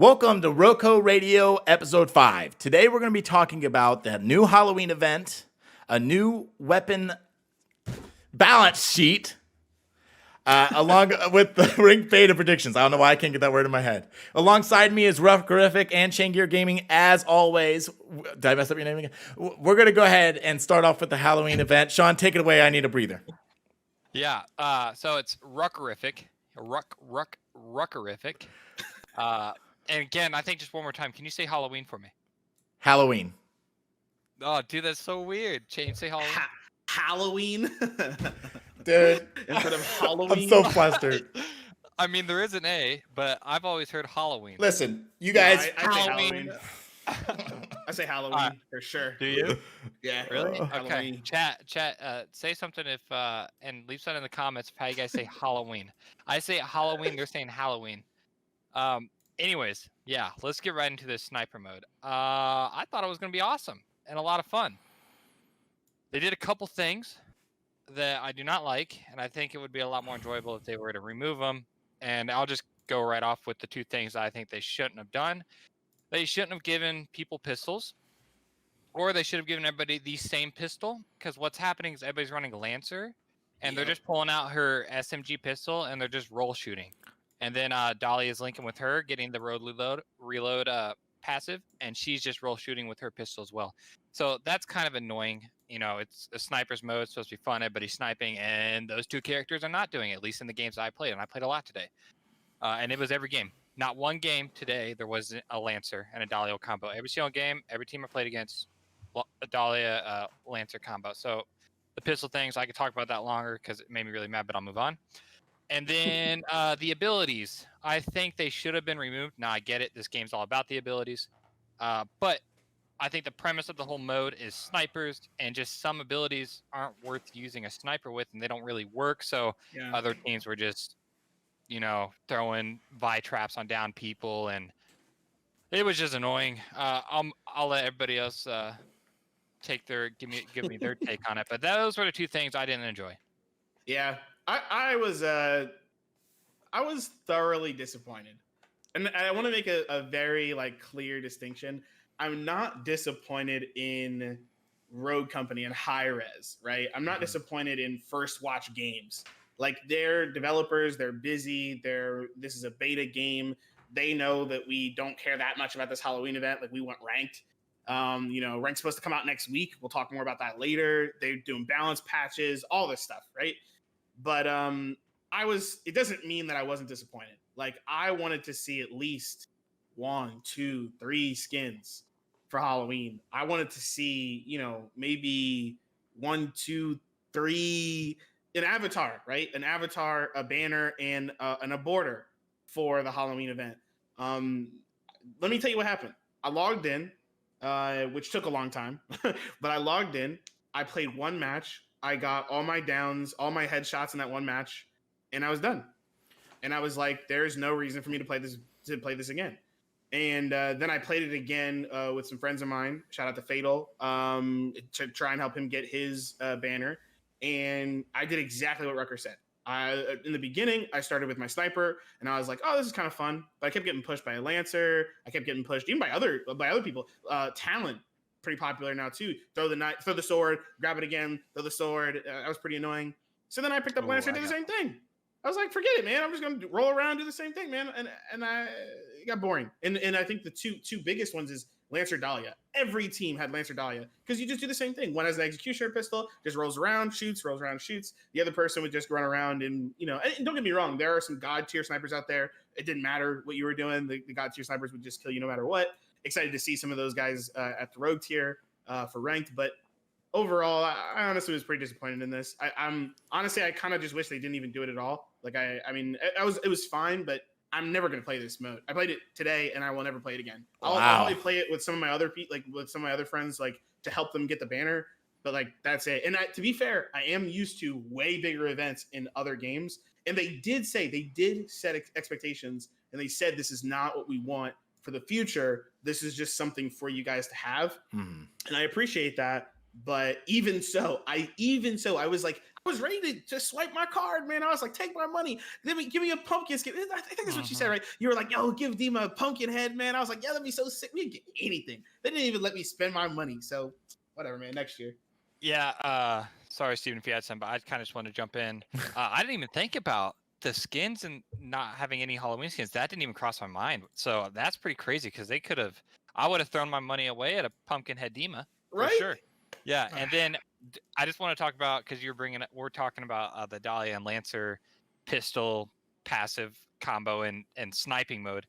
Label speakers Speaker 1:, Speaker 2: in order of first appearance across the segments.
Speaker 1: Welcome to RoCo Radio Episode 5. Today we're going to be talking about the new Halloween event, a new weapon balance sheet, along with the ring beta predictions. I don't know why I can't get that word in my head. Alongside me is Rucker and Chaingear Gaming, as always. Did I mess up your name again? We're going to go ahead and start off with the Halloween event. Sean, take it away. I need a breather.
Speaker 2: Yeah, so it's Ruckerific. Ruckerific. And again, I think just one more time. Can you say Halloween for me?
Speaker 1: Halloween.
Speaker 2: Oh, dude, that's so weird. Change, say Halloween.
Speaker 3: Halloween?
Speaker 1: Dude.
Speaker 3: Instead of Halloween?
Speaker 1: I'm so flustered.
Speaker 2: I mean, there is an A, but I've always heard Halloween.
Speaker 1: Listen, you guys.
Speaker 3: I say Halloween. I say Halloween for sure.
Speaker 2: Do you?
Speaker 3: Yeah.
Speaker 2: Really? Okay.
Speaker 3: Halloween.
Speaker 2: Chat. Say something if and leave something in the comments of how you guys say Halloween. I say Halloween. They're saying Halloween. Anyways, yeah, let's get right into this sniper mode. I thought it was gonna be awesome and a lot of fun. They did a couple things that I do not like, and I think it would be a lot more enjoyable if they were to remove them. And I'll just go right off with the two things I think they shouldn't have done. They shouldn't have given people pistols, or they should have given everybody the same pistol, because what's happening is everybody's running Lancer, and they're just pulling out her SMG pistol, and they're just roll shooting. And then Dolly is linking with her, getting the reload passive, and she's just roll shooting with her pistol as well. So that's kind of annoying. You know, it's a sniper's mode. It's supposed to be fun. Everybody's sniping, and those two characters are not doing it, at least in the games I played, and I played a lot today. And it was every game. Not one game today there was a Lancer and a Dahlia combo. Every single game, every team I played against, a Dahlia Lancer combo. So the pistol things, I could talk about that longer because it made me really mad, but I'll move on. And then the abilities, I think they should have been removed. Now, I get it. This game's all about the abilities. But I think the premise of the whole mode is snipers, and just some abilities aren't worth using a sniper with, and they don't really work. So other teams were just, you know, throwing Vi traps on down people, and it was just annoying. I'll let everybody else give me their take on it. But those were the two things I didn't enjoy.
Speaker 3: Yeah. I was thoroughly disappointed, and I want to make a very clear distinction. I'm not disappointed in Rogue Company and High Res, right? I'm not disappointed in First Watch Games. Like, they're developers, they're busy. This is a beta game. They know that we don't care that much about this Halloween event. Like, we want ranked. Rank's supposed to come out next week. We'll talk more about that later. They're doing balance patches, all this stuff, right? But it doesn't mean that I wasn't disappointed. Like, I wanted to see at least 1, 2, 3 skins for Halloween. I wanted to see, maybe 1, 2, 3, an avatar, right? An avatar, a banner, and a border for the Halloween event. Let me tell you what happened. I logged in, which took a long time, but I logged in. I played one match. I got all my downs, all my headshots in that one match, and I was done. And I was like, there's no reason for me to play this again. And then I played it again with some friends of mine. Shout out to Fatal, to try and help him get his banner. And I did exactly what Rucker said. In the beginning, I started with my sniper, and I was like, "Oh, this is kind of fun." But I kept getting pushed by a Lancer. I kept getting pushed even by other people. Talent, pretty popular now too. Throw the sword, grab it again, throw the sword. That was pretty annoying. So then I picked up Lancer and did the same thing. I was like, forget it, man. I'm just gonna roll around, do the same thing, man. And it got boring. And I think the two biggest ones is Lancer Dahlia. Every team had Lancer Dahlia because you just do the same thing. One has an executioner pistol, just rolls around, shoots. The other person would just run around and and don't get me wrong, there are some god tier snipers out there. It didn't matter what you were doing. The god tier snipers would just kill you no matter what. Excited to see some of those guys at the rogue tier for ranked, but overall, I honestly was pretty disappointed in this. I'm honestly, I kind of just wish they didn't even do it at all. Like, I mean, it was fine, but I'm never going to play this mode. I played it today, and I will never play it again. I'll probably play it with some of my other with some of my other friends, to help them get the banner. But that's it. And to be fair, I am used to way bigger events in other games, and they did set expectations, and they said this is not what we want for the future. This is just something for you guys to have, and I appreciate that. But even so, I was like, was ready to swipe my card, man. I was like, take my money. Give me a pumpkin skin. I think that's what you said, right? You were like, yo, give Dima a pumpkin head, man. I was like, yeah, that'd be so sick. We didn't get anything. They didn't even let me spend my money. So whatever, man. Next year.
Speaker 2: Yeah. Sorry, Steven, if you had some, but I kind of just wanted to jump in. I didn't even think about the skins and not having any Halloween skins. That didn't even cross my mind. So that's pretty crazy because I would have thrown my money away at a pumpkin head Dima for
Speaker 3: Right?
Speaker 2: sure. Yeah, and then I just want to talk about, because we're talking about the Dahlia and Lancer pistol passive combo and sniping mode.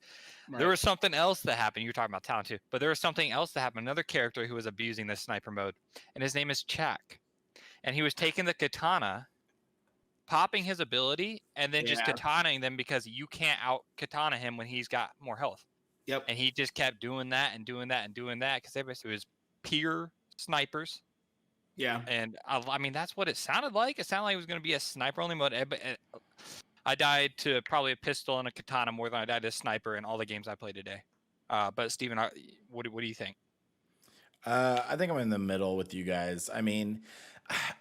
Speaker 3: Right.
Speaker 2: There was something else that happened. You were talking about talent too, but there was something else that happened. Another character who was abusing this sniper mode, and his name is Chak. And he was taking the katana, popping his ability, and then just katanaing them because you can't out katana him when he's got more health.
Speaker 3: Yep.
Speaker 2: And he just kept doing that and doing that and doing that because it was pure snipers.
Speaker 3: Yeah.
Speaker 2: And I mean, that's what it sounded like. It sounded like it was going to be a sniper only mode. I died to probably a pistol and a katana more than I died to a sniper in all the games I played today. But Steven, what do you think?
Speaker 1: I think I'm in the middle with you guys. I mean,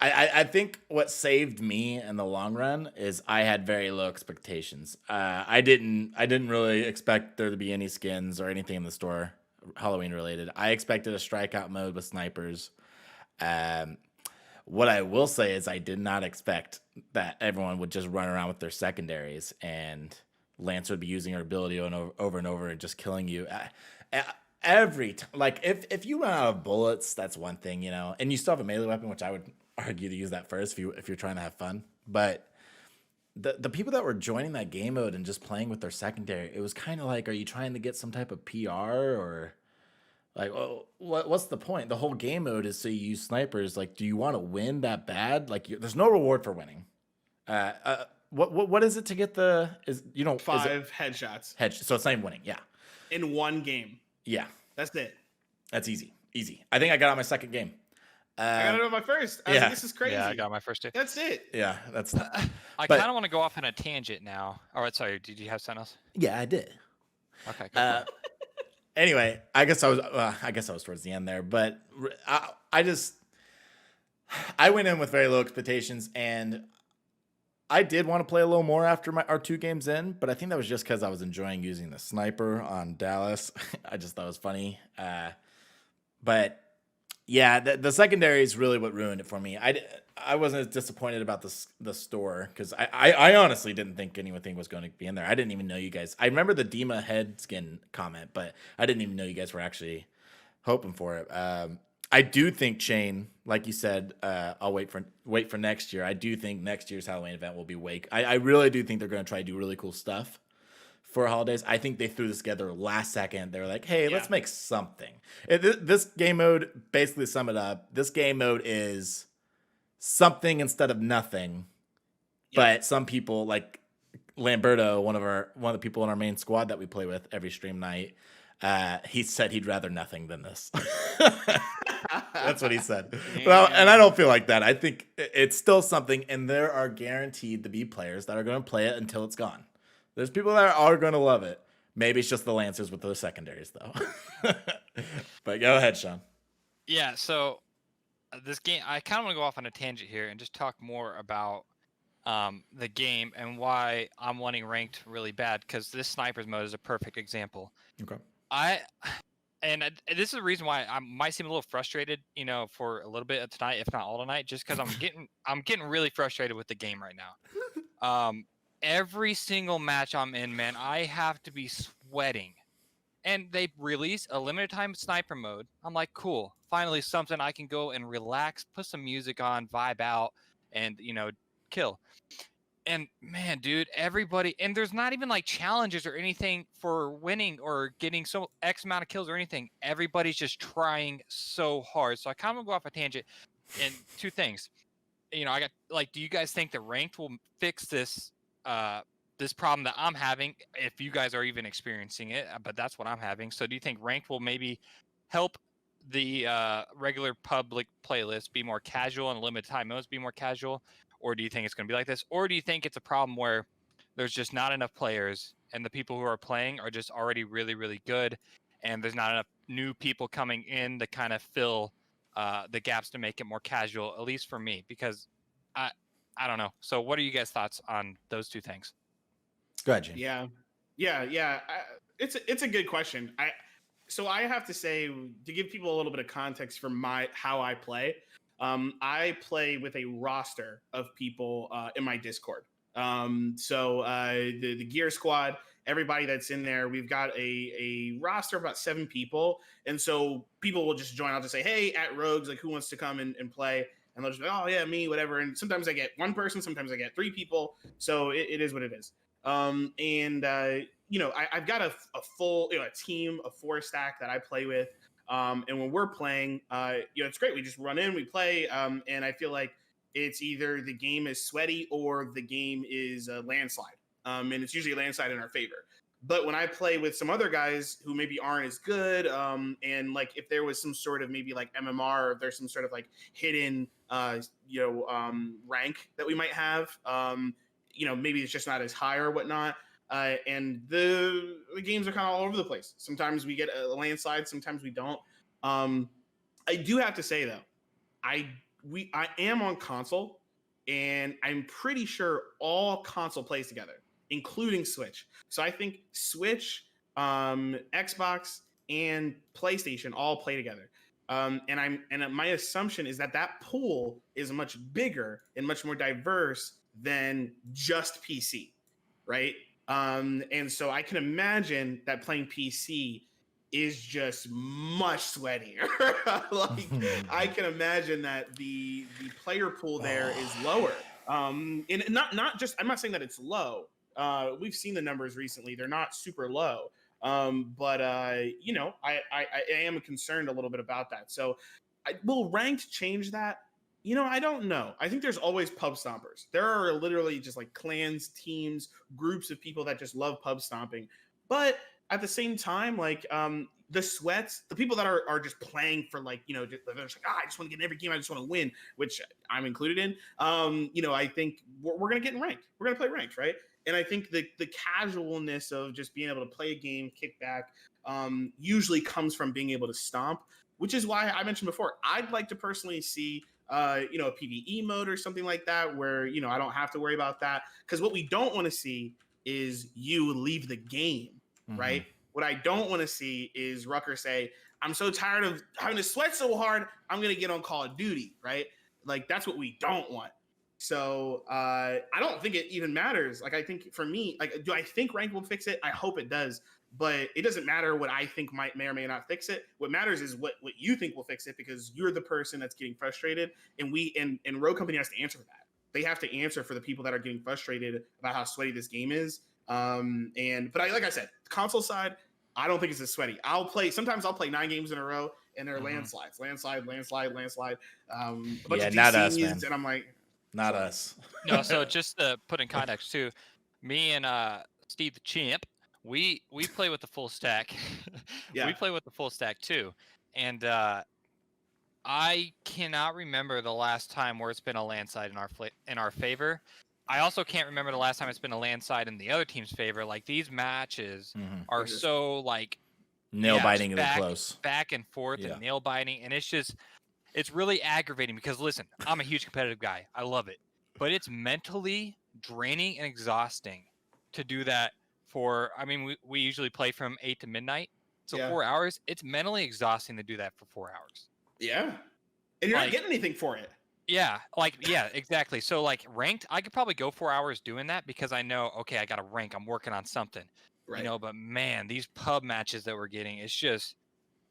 Speaker 1: I think what saved me in the long run is I had very low expectations. I didn't really expect there to be any skins or anything in the store Halloween related. I expected a strikeout mode with snipers. What I will say is I did not expect that everyone would just run around with their secondaries and Lance would be using her ability over and over and just killing you. Every time, like if you run out of bullets, that's one thing, you know, and you still have a melee weapon, which I would argue to use that first if you're trying to have fun. But the people that were joining that game mode and just playing with their secondary, it was kind of like, are you trying to get some type of PR or like, oh, what's the point? The whole game mode is so you use snipers. Like, do you want to win that bad? Like, there's no reward for winning. What is it to get
Speaker 3: 5 headshots?
Speaker 1: So it's not even winning. Yeah.
Speaker 3: In one game.
Speaker 1: Yeah.
Speaker 3: That's it.
Speaker 1: That's easy. I think I got on my second game.
Speaker 3: I got it on my first. I was like, this is crazy.
Speaker 2: Yeah, I got my first too.
Speaker 3: That's it.
Speaker 1: Yeah, that's.
Speaker 2: I kind of want to go off on a tangent now. All right, sorry. Did you have something else?
Speaker 1: Yeah, I did.
Speaker 2: Okay. Go
Speaker 1: Anyway, I guess I was towards the end there, but I went in with very low expectations, and I did want to play a little more after our 2 games in, but I think that was just because I was enjoying using the sniper on Dallas. I just thought it was funny. But yeah, the secondary is really what ruined it for me. I wasn't as disappointed about the store because I honestly didn't think anything was going to be in there. I didn't even know you guys. I remember the Dima head skin comment, but I didn't even know you guys were actually hoping for it. I do think Chain, like you said, I'll wait for next year. I do think next year's Halloween event will be Wake. I really do think they're going to try to do really cool stuff for holidays. I think they threw this together last second. They were like, hey, let's make something. This game mode, basically sum it up, this game mode is something instead of nothing. Yep. But some people, like Lamberto, one of the people in our main squad that we play with every stream night, he said he'd rather nothing than this. That's what he said. Well, and I don't feel like that. I think it's still something, and there are guaranteed to be players that are going to play it until it's gone. There's people that are going to love it. Maybe it's just the Lancers with the secondaries, though. But go ahead, Sean.
Speaker 2: Yeah, so this game, I kind of want to go off on a tangent here and just talk more about the game and why I'm wanting ranked really bad, because this snipers mode is a perfect example.
Speaker 1: Okay.
Speaker 2: This is the reason why I might seem a little frustrated, you know, for a little bit of tonight, if not all tonight, just because I'm getting really frustrated with the game right now. Every single match I'm in, man, I have to be sweating. And they release a limited time sniper mode. I'm like, cool, finally something I can go and relax, put some music on, vibe out, and, you know, kill. And man, dude, everybody, and there's not even like challenges or anything for winning or getting so X amount of kills or anything. Everybody's just trying so hard. So I kind of go off a tangent. And 2 things, you know, I got like, do you guys think that ranked will fix this problem that I'm having? If you guys are even experiencing it, but that's what I'm having. So do you think ranked will maybe help the regular public playlist be more casual and limited time modes be more casual? Or do you think it's going to be like this? Or do you think it's a problem where there's just not enough players and the people who are playing are just already really, really good, and there's not enough new people coming in to kind of fill the gaps to make it more casual, at least for me? Because I don't know. So what are you guys' thoughts on those two things?
Speaker 1: Go ahead, Jim.
Speaker 3: Yeah. It's a good question. I have to say, to give people a little bit of context for how I play. I play with a roster of people in my Discord. The Gear Squad, everybody that's in there, we've got a roster of about 7 people, and so people will just join. I'll just say, hey, at Rogues, like, who wants to come and play? And they'll just be, oh yeah, me, whatever. And sometimes I get 1 person, sometimes I get 3 people. So it is what it is. I've got a full, a team of 4 stack that I play with. And when we're playing, it's great. We just run in, we play. And I feel like it's either the game is sweaty or the game is a landslide. And it's usually a landslide in our favor. But when I play with some other guys who maybe aren't as good, and like if there was some sort of maybe like MMR, or if there's some sort of like hidden, rank that we might have, maybe it's just not as high or whatnot. And the games are kind of all over the place. Sometimes we get a landslide, sometimes we don't. I do have to say though, I am on console, and I'm pretty sure all console plays together, including Switch. So I think Switch, Xbox, and PlayStation all play together. And my assumption is that pool is much bigger and much more diverse than just PC, right? And so I can imagine that playing PC is just much sweatier. Like, I can imagine that the player pool there is lower. And not just, I'm not saying that it's low. We've seen the numbers recently; they're not super low. But I am concerned a little bit about that. So, will ranked change that? I don't know. I think there's always pub stompers. There are literally just like clans, teams, groups of people that just love pub stomping. But at the same time, like, the sweats, the people that are just playing for like, they're just like, I just want to get in every game. I just want to win, which I'm included in. I think we're going to get in ranked. We're going to play ranked, right? And I think the casualness of just being able to play a game, kick back, usually comes from being able to stomp, which is why I mentioned before, I'd like to personally see a PvE mode or something like that where, I don't have to worry about that. Because what we don't want to see is you leave the game, right? What I don't want to see is Rucker say, I'm so tired of having to sweat so hard, I'm going to get on Call of Duty, right? Like, that's what we don't want. So I don't think it even matters. Like, I think for me, like, do I think rank will fix it? I hope it does. But it doesn't matter what I think may or may not fix it. What matters is what you think will fix it, because you're the person that's getting frustrated. And RoCo Company has to answer for that. They have to answer for the people that are getting frustrated about how sweaty this game is. Like I said, console side, I don't think it's as sweaty. Sometimes I'll play 9 games in a row and they're landslides. A bunch of
Speaker 1: not us,
Speaker 3: GCs,
Speaker 1: man.
Speaker 3: and I'm like,
Speaker 1: not us.
Speaker 2: No, so just to put in context too, me and SteveTheChimp, we play with the full stack.
Speaker 3: Yeah.
Speaker 2: We play with the full stack too, and I cannot remember the last time where it's been a landslide in our favor. I also can't remember the last time it's been a landslide in the other team's favor. Like, these matches are so like
Speaker 1: nail biting and close,
Speaker 2: back and forth and nail biting, and it's really aggravating because, listen, I'm a huge competitive guy. I love it, but it's mentally draining and exhausting to do that for. I mean, we usually play from 8 to midnight, so 4 hours. It's mentally exhausting to do that for 4 hours.
Speaker 3: Yeah, and you're not getting anything for it.
Speaker 2: Yeah, exactly. So like ranked, I could probably go 4 hours doing that because I know, okay, I got to rank. I'm working on something,
Speaker 3: right?
Speaker 2: But man, these pub matches that we're getting, it's just,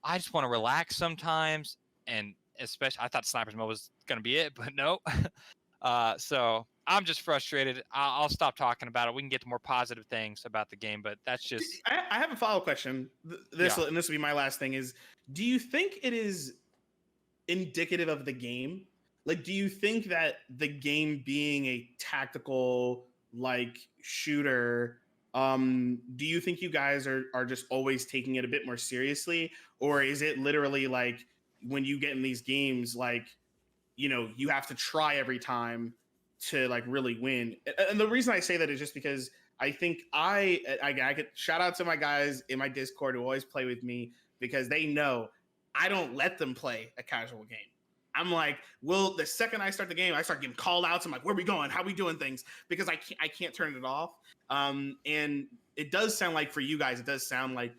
Speaker 2: I just want to relax sometimes. And especially, I thought Snipers Mode was going to be it, but no. So I'm just frustrated. I'll stop talking about it. We can get to more positive things about the game, but that's just.
Speaker 3: I have a follow-up question. This will be my last thing is, do you think it is indicative of the game? Like, do you think that the game being a tactical like shooter, do you think you guys are just always taking it a bit more seriously? Or is it literally like when you get in these games, like, you have to try every time to like really win? And the reason I say that is just because I think I could shout out to my guys in my Discord who always play with me, because they know I don't let them play a casual game. I'm like, well, the second I start the game, I start getting call outs. I'm like, where are we going? How are we doing things? Because I can't turn it off. And it does sound like for you guys, it does sound like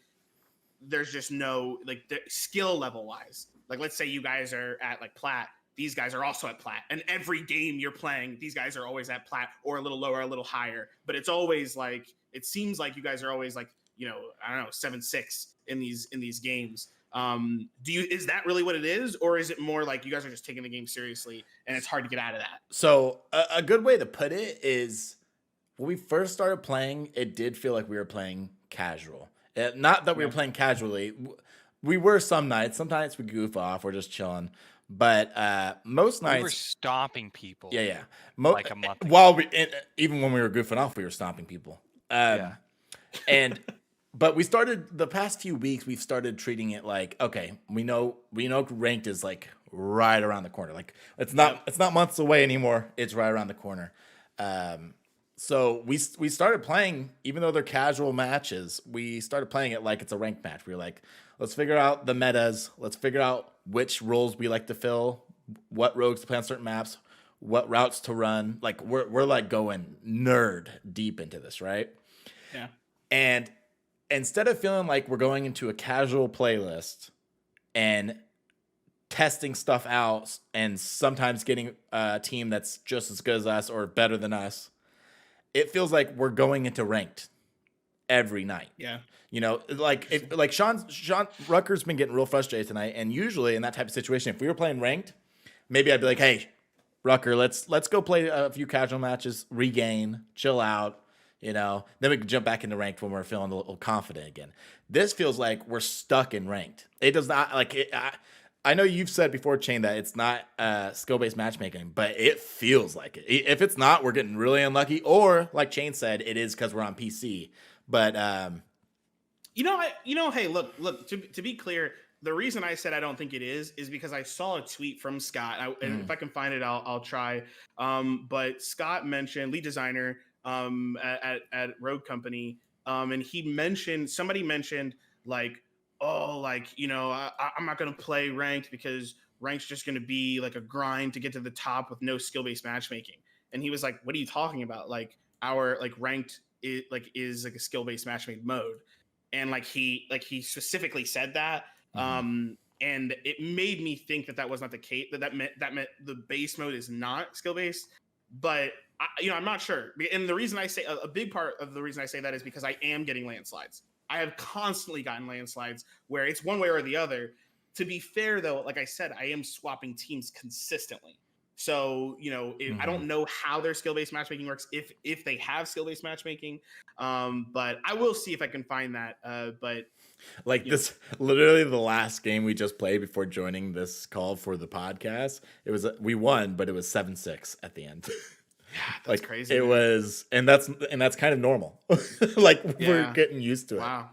Speaker 3: there's just no like the skill level wise. Like, let's say you guys are at like plat. These guys are also at plat. And every game you're playing, these guys are always at plat or a little lower, a little higher. But it's always like, it seems like you guys are always like, you know, I don't know, 7-6 in these games. Is that really what it is, or is it more like you guys are just taking the game seriously and it's hard to get out of that?
Speaker 1: So a good way to put it is when we first started playing, it did feel like we were playing casual. Not that we were playing casually. We were some nights. Some nights we goof off. We're just chilling. But most nights
Speaker 2: we were stomping people.
Speaker 1: Yeah.
Speaker 2: Like a month ago.
Speaker 1: Even when we were goofing off, we were stomping people.
Speaker 2: Yeah.
Speaker 1: And but we started the past few weeks. We've started treating it like, okay, we know ranked is like right around the corner. Like it's not months away anymore. It's right around the corner. So we started playing, even though they're casual matches, we started playing it like it's a ranked match. We were like, let's figure out the metas. Let's figure out which roles we like to fill, what rogues to play on certain maps, what routes to run. Like we're like going nerd deep into this, right?
Speaker 3: Yeah.
Speaker 1: And instead of feeling like we're going into a casual playlist and testing stuff out and sometimes getting a team that's just as good as us or better than us, it feels like we're going into ranked every night.
Speaker 3: Yeah.
Speaker 1: You know, like Sean Rucker's been getting real frustrated tonight, and usually in that type of situation, if we were playing ranked, maybe I'd be like, "Hey, Rucker, let's go play a few casual matches, regain, chill out, you know. Then we can jump back into ranked when we're feeling a little confident again." This feels like we're stuck in ranked. It does not like it. I know you've said before, Chain, that it's not skill-based matchmaking, but it feels like it. If it's not, we're getting really unlucky. Or, like Chain said, it is because we're on PC. But
Speaker 3: hey, look. To be clear, the reason I said I don't think it is because I saw a tweet from Scott. And if I can find it, I'll try. But Scott mentioned lead designer at Rogue Company, and somebody mentioned like, oh, like, you know, I'm not going to play ranked because ranked's just going to be like a grind to get to the top with no skill-based matchmaking. And he was like, what are you talking about? Like our like ranked is like a skill-based matchmaking mode. And like he specifically said that. And it made me think that was not the case, that meant the base mode is not skill-based, but I'm not sure. And the reason I say a big part of the reason I say that is because I am getting landslides. I have constantly gotten landslides where it's one way or the other. To be fair, though, like I said, I am swapping teams consistently. So, you know, I don't know how their skill-based matchmaking works, if they have skill-based matchmaking. But I will see if I can find that. But
Speaker 1: like this, literally the last game we just played before joining this call for the podcast, we won, but it was 7-6 at the end.
Speaker 3: Yeah, that's
Speaker 1: like
Speaker 3: crazy.
Speaker 1: It
Speaker 3: man.
Speaker 1: was, and that's kind of normal. Like we're getting used to it.
Speaker 3: Wow.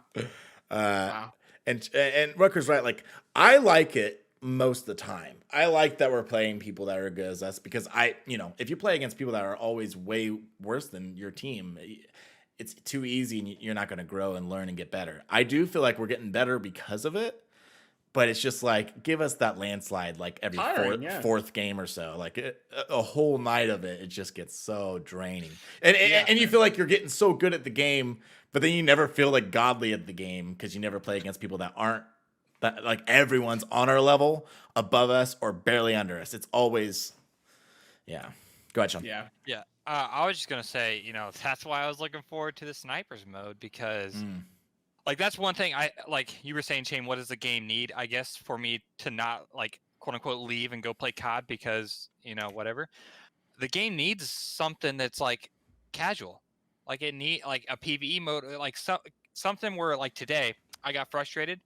Speaker 1: Wow. And Rucker's right. Like I like it most of the time. I like that we're playing people that are good as us because if you play against people that are always way worse than your team, it's too easy and you're not going to grow and learn and get better. I do feel like we're getting better because of it. But it's just like, give us that landslide like every fourth game or so. Like a whole night of it, it just gets so draining. And you feel like you're getting so good at the game, but then you never feel like godly at the game because you never play against people that aren't, that like everyone's on our level, above us, or barely under us. It's always, Go ahead, Sean.
Speaker 3: Yeah.
Speaker 2: Yeah. I was just going to say, that's why I was looking forward to the snipers mode because... Like, that's one thing like you were saying, Chain, what does the game need? I guess for me to not, like, quote unquote, leave and go play COD because, whatever. The game needs something that's, like, casual. Like, it need like a PvE mode, like something where, like, today I got frustrated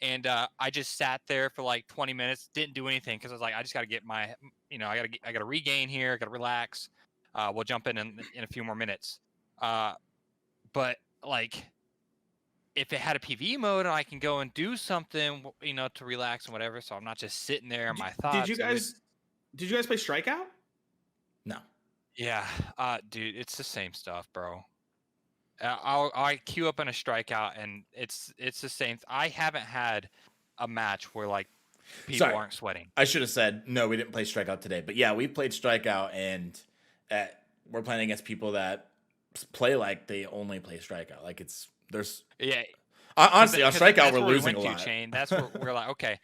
Speaker 2: and I just sat there for, like, 20 minutes, didn't do anything because I was like, I just got to get my, I got to regain here, got to relax. We'll jump in a few more minutes. But, like... if it had a PvE mode and I can go and do something, to relax and whatever, so I'm not just sitting there in my thoughts.
Speaker 3: Did you guys play Strikeout?
Speaker 1: No.
Speaker 2: Yeah, dude, it's the same stuff, bro. I queue up in a Strikeout and it's the same. I haven't had a match where like people aren't sweating.
Speaker 1: I should have said, no, we didn't play Strikeout today. But yeah, we played Strikeout, and we're playing against people that play like they only play Strikeout. Like honestly, on Strikeout, we're losing a lot.
Speaker 2: Chain. That's where we're like, okay,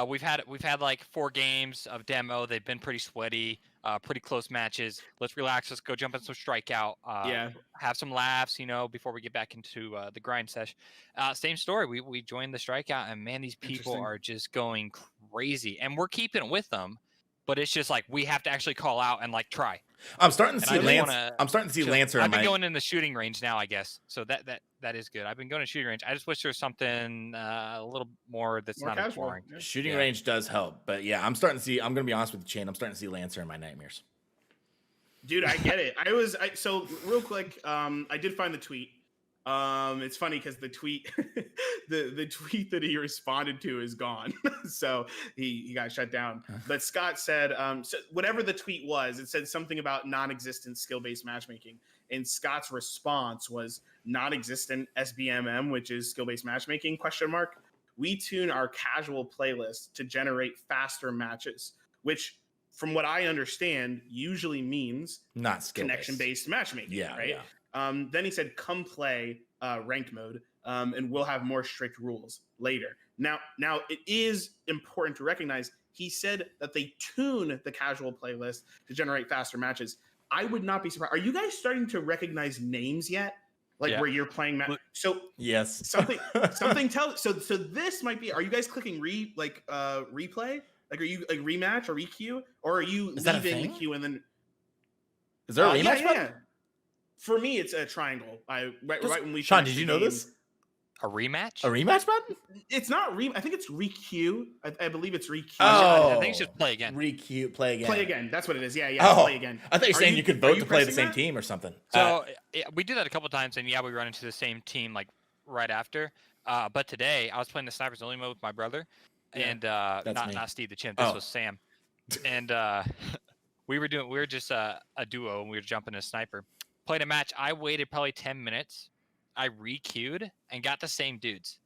Speaker 2: we've had like 4 games of demo. They've been pretty sweaty, pretty close matches. Let's relax. Let's go jump in some Strikeout. Have some laughs, before we get back into the grind sesh. Same story. We joined the Strikeout, and man, these people are just going crazy, and we're keeping it with them. But it's just like we have to actually call out and like try.
Speaker 1: I'm starting to see Lance. I'm starting to see Lancer.
Speaker 2: I've been going in the shooting range now, I guess. So that is good. I've been going to shooting range. I just wish there was something a little more that's more not as boring.
Speaker 1: Yeah. Shooting range does help, but yeah, I'm starting to see. I'm going to be honest with the Chain. I'm starting to see Lancer in my nightmares.
Speaker 3: Dude, I get it. So real quick, I did find the tweet. It's funny because the tweet, the tweet that he responded to is gone, so he got shut down. But Scott said, so whatever the tweet was, it said something about non-existent skill-based matchmaking, and Scott's response was non-existent SBMM, which is skill-based matchmaking ? We tune our casual playlist to generate faster matches, which, from what I understand, usually means
Speaker 1: not skill-based.
Speaker 3: Connection-based matchmaking.
Speaker 1: Yeah,
Speaker 3: right.
Speaker 1: Yeah.
Speaker 3: Then he said, come play ranked mode, and we'll have more strict rules later. Now, it is important to recognize he said that they tune the casual playlist to generate faster matches. I would not be surprised. Are you guys starting to recognize names yet? Where you're playing so
Speaker 1: yes,
Speaker 3: something tells. So this might be. Are you guys clicking replay? Like, are you like rematch or EQ, or are you leaving the queue and then?
Speaker 1: Is there a rematch?
Speaker 3: Yeah. For me, it's a triangle. Right when we.
Speaker 1: Sean, did you know this?
Speaker 2: A rematch?
Speaker 1: A rematch button?
Speaker 3: It's not I think it's re-queue. I believe it's re-queue.
Speaker 2: Oh, I think it's just play again.
Speaker 1: Re-queue, play again.
Speaker 3: Play again. That's what it is. Yeah. Play again.
Speaker 1: I thought you were saying you could vote to play the same team or something.
Speaker 2: So we did that a couple times, and we run into the same team like right after. But today I was playing the snipers only mode with my brother, and not SteveTheChimp. This was Sam, and we were just a duo, and we were jumping a sniper. Played a match. I waited probably 10 minutes. I re-queued and got the same dudes.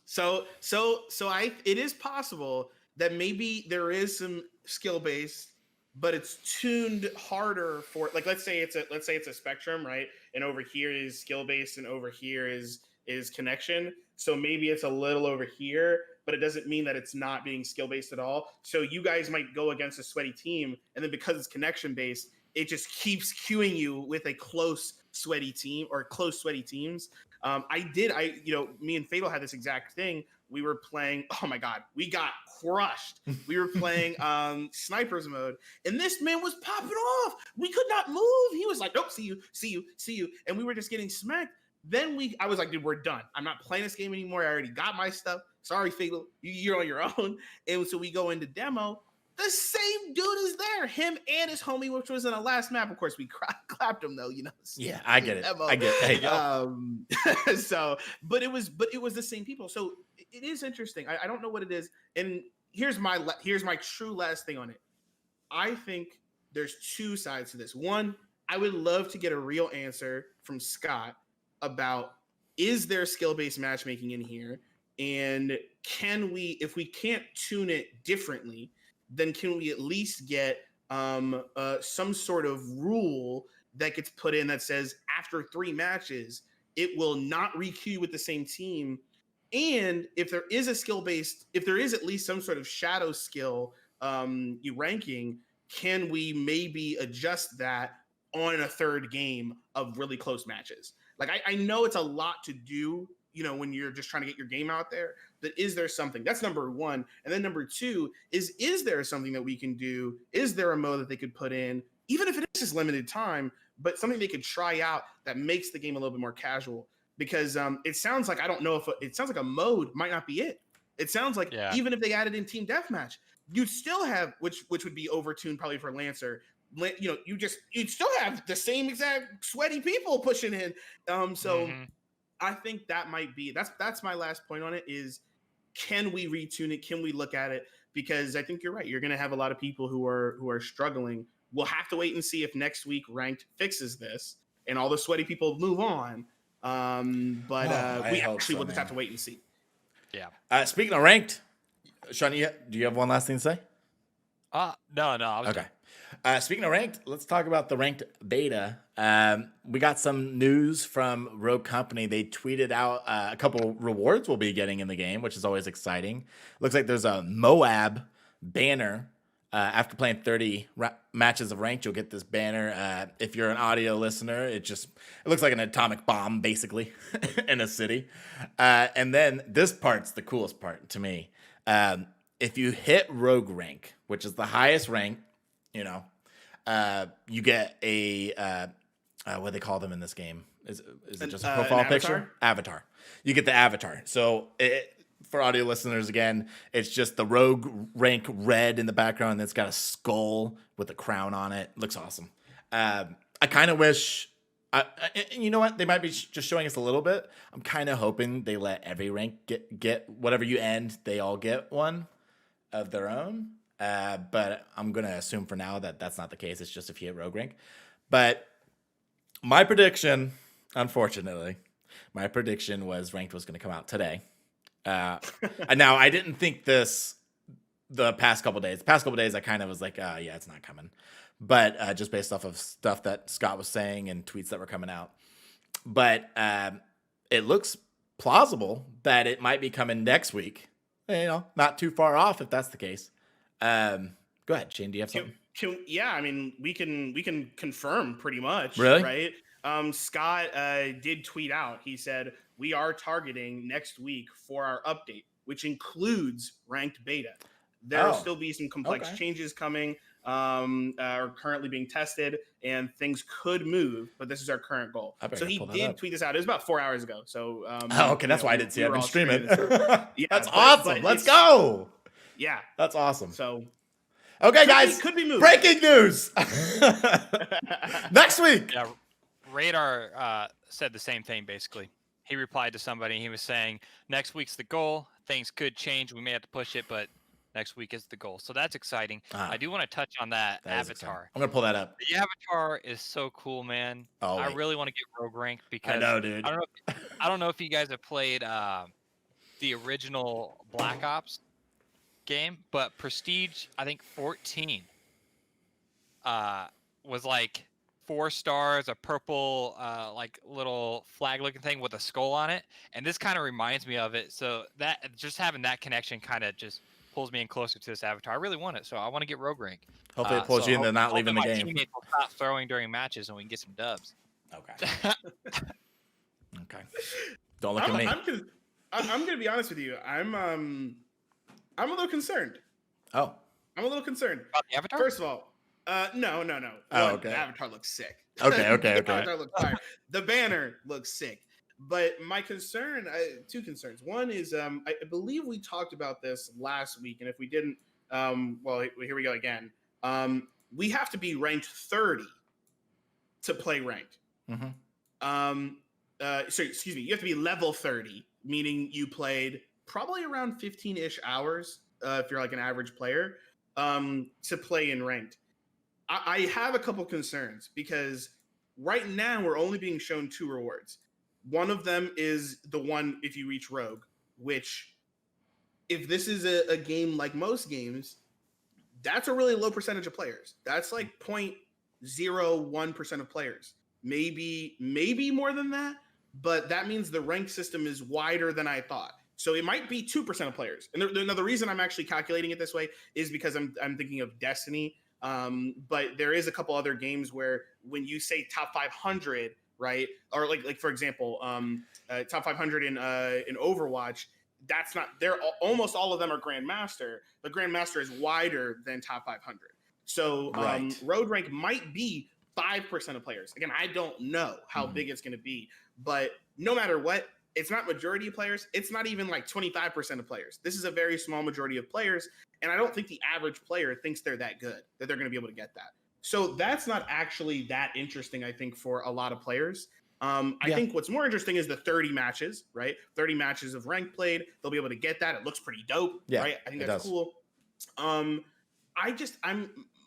Speaker 3: So it is possible that maybe there is some skill based, but it's tuned harder for, like, let's say it's a spectrum, right? And over here is skill based, and over here is connection. So maybe it's a little over here, but it doesn't mean that it's not being skill based at all. So you guys might go against a sweaty team, and then because it's connection based, it just keeps queuing you with a close sweaty team or close sweaty teams. Me and Fatal had this exact thing. We were playing, oh my God, we got crushed. We were playing snipers mode, and this man was popping off. We could not move. He was like, nope, see you. And we were just getting smacked. Then I was like, dude, we're done. I'm not playing this game anymore. I already got my stuff. Sorry, Fatal, you're on your own. And so we go into demo. The same dude is there, him and his homie, which was in the last map. Of course, we clapped him though,
Speaker 1: Yeah, I get it. I get it.
Speaker 3: Hey, but it was the same people. So it is interesting. I don't know what it is. And here's my true last thing on it. I think there's 2 sides to this. One, I would love to get a real answer from Scott about, is there skill-based matchmaking in here? And if we can't tune it differently, then can we at least get some sort of rule that gets put in that says after 3 matches, it will not re-queue with the same team. And if there is if there is at least some sort of shadow skill ranking, can we maybe adjust that on a 3rd game of really close matches? Like, I know it's a lot to do, when you're just trying to get your game out there, but is there something? That's number 1. And then number 2 is there something that we can do? Is there a mode that they could put in, even if it is just limited time, but something they could try out that makes the game a little bit more casual? Because it sounds like, I don't know if it sounds like a mode might not be it. It sounds like even if they added in team deathmatch, you'd still have, which would be overtuned probably for Lancer. You'd still have the same exact sweaty people pushing in. I think that might be, that's my last point on it is, can we retune it? Can we look at it? Because I think you're right. You're going to have a lot of people who are struggling. We'll have to wait and see if next week Ranked fixes this and all the sweaty people move on. We actually will just have to wait and see.
Speaker 2: Yeah.
Speaker 1: Speaking of Ranked, Sean, do you have one last thing to say?
Speaker 2: No. I was
Speaker 1: Okay. Speaking of ranked, let's talk about the ranked beta. We got some news from Rogue Company. They tweeted out a couple rewards we'll be getting in the game, which is always exciting. Looks like there's a Moab banner. After playing 30 matches of ranked, you'll get this banner. If you're an audio listener, it looks like an atomic bomb, basically, in a city. And then this part's the coolest part to me. If you hit Rogue rank, which is the highest rank, you get a what do they call them in this game? Is it just a profile picture? Avatar. You get the avatar. So for audio listeners, again, it's just the Rogue rank red in the background, and it's got a skull with a crown on it. Looks awesome. I kind of wish. You know what? They might be just showing us a little bit. I'm kind of hoping they let every rank get whatever you end. They all get one of their own. But I'm going to assume for now that that's not the case. It's just if you hit Rogue rank. But my prediction, unfortunately, was ranked was going to come out today. Now, I didn't think this the past couple days. The past couple days, I kind of was like, yeah, it's not coming. But just based off of stuff that Scott was saying and tweets that were coming out. But it looks plausible that it might be coming next week. Not too far off if that's the case. Go ahead, Shane. Do you have something?
Speaker 3: Yeah, I mean, we can confirm pretty much.
Speaker 1: Really?
Speaker 3: Right? Scott did tweet out. He said, we are targeting next week for our update, which includes ranked beta. There will still be some complex changes coming, are currently being tested, and things could move, but this is our current goal. So he did tweet this out. It was about 4 hours ago. So
Speaker 1: okay, that's why I didn't see it. I've been streaming.
Speaker 3: Yeah,
Speaker 1: that's awesome. Let's go.
Speaker 3: Yeah,
Speaker 1: that's awesome.
Speaker 3: So
Speaker 1: okay, guys,
Speaker 3: could be moved.
Speaker 1: Breaking news. Next week.
Speaker 2: Yeah, Radar said the same thing basically. He replied to somebody. He was saying next week's the goal. Things could change. We may have to push it, but next week is the goal. So that's exciting. I do want to touch on that avatar.
Speaker 1: I'm gonna pull that up.
Speaker 2: The avatar is so cool, man. I really want to get Rogue rank because
Speaker 1: I know, dude.
Speaker 2: I don't know if you guys have played the original Black Ops game, but Prestige, I think 14 was like 4 stars, a purple like little flag looking thing with a skull on it, and this kind of reminds me of it. So that just having that connection kind of just pulls me in closer to this avatar. I really want it, so I want to get Rogue rank.
Speaker 1: Hopefully it pulls you into not leaving the game.
Speaker 2: My teammates will stop throwing during matches and we can get some dubs.
Speaker 1: Okay. Okay. Don't look at me.
Speaker 3: I'm gonna be honest with you. I'm a little concerned.
Speaker 1: Oh.
Speaker 3: I'm a little concerned.
Speaker 2: About the avatar?
Speaker 3: First of all, no.
Speaker 1: Oh, okay.
Speaker 3: The avatar looks sick.
Speaker 1: Okay.
Speaker 3: The avatar looks fire. The banner looks sick. But my concern, 2 concerns. One is, I believe we talked about this last week, and if we didn't, well, here we go again. We have to be ranked 30 to play ranked.
Speaker 1: Mm-hmm.
Speaker 3: So excuse me, you have to be level 30, meaning you played probably around 15-ish hours, if you're like an average player, to play in ranked. I have a couple concerns because right now we're only being shown 2 rewards. One of them is the one if you reach Rogue, which if this is a game like most games, that's a really low percentage of players. That's like 0.01% of players. Maybe more than that, but that means the rank system is wider than I thought. So it might be 2% of players. And the reason I'm actually calculating it this way is because I'm thinking of Destiny. But there is a couple other games where when you say top 500, right? Or like for example, top 500 in Overwatch, that's not there. Almost all of them are Grandmaster, but Grandmaster is wider than top 500. So Road rank might be 5% of players. Again, I don't know how big it's going to be, but no matter what, it's not majority of players. It's not even like 25% of players. This is a very small majority of players, and I don't think the average player thinks they're that good, that they're going to be able to get that. So that's not actually that interesting, I think, for a lot of players. I think what's more interesting is the 30 matches, right? 30 matches of rank played. They'll be able to get that. It looks pretty dope, right? I think that's cool.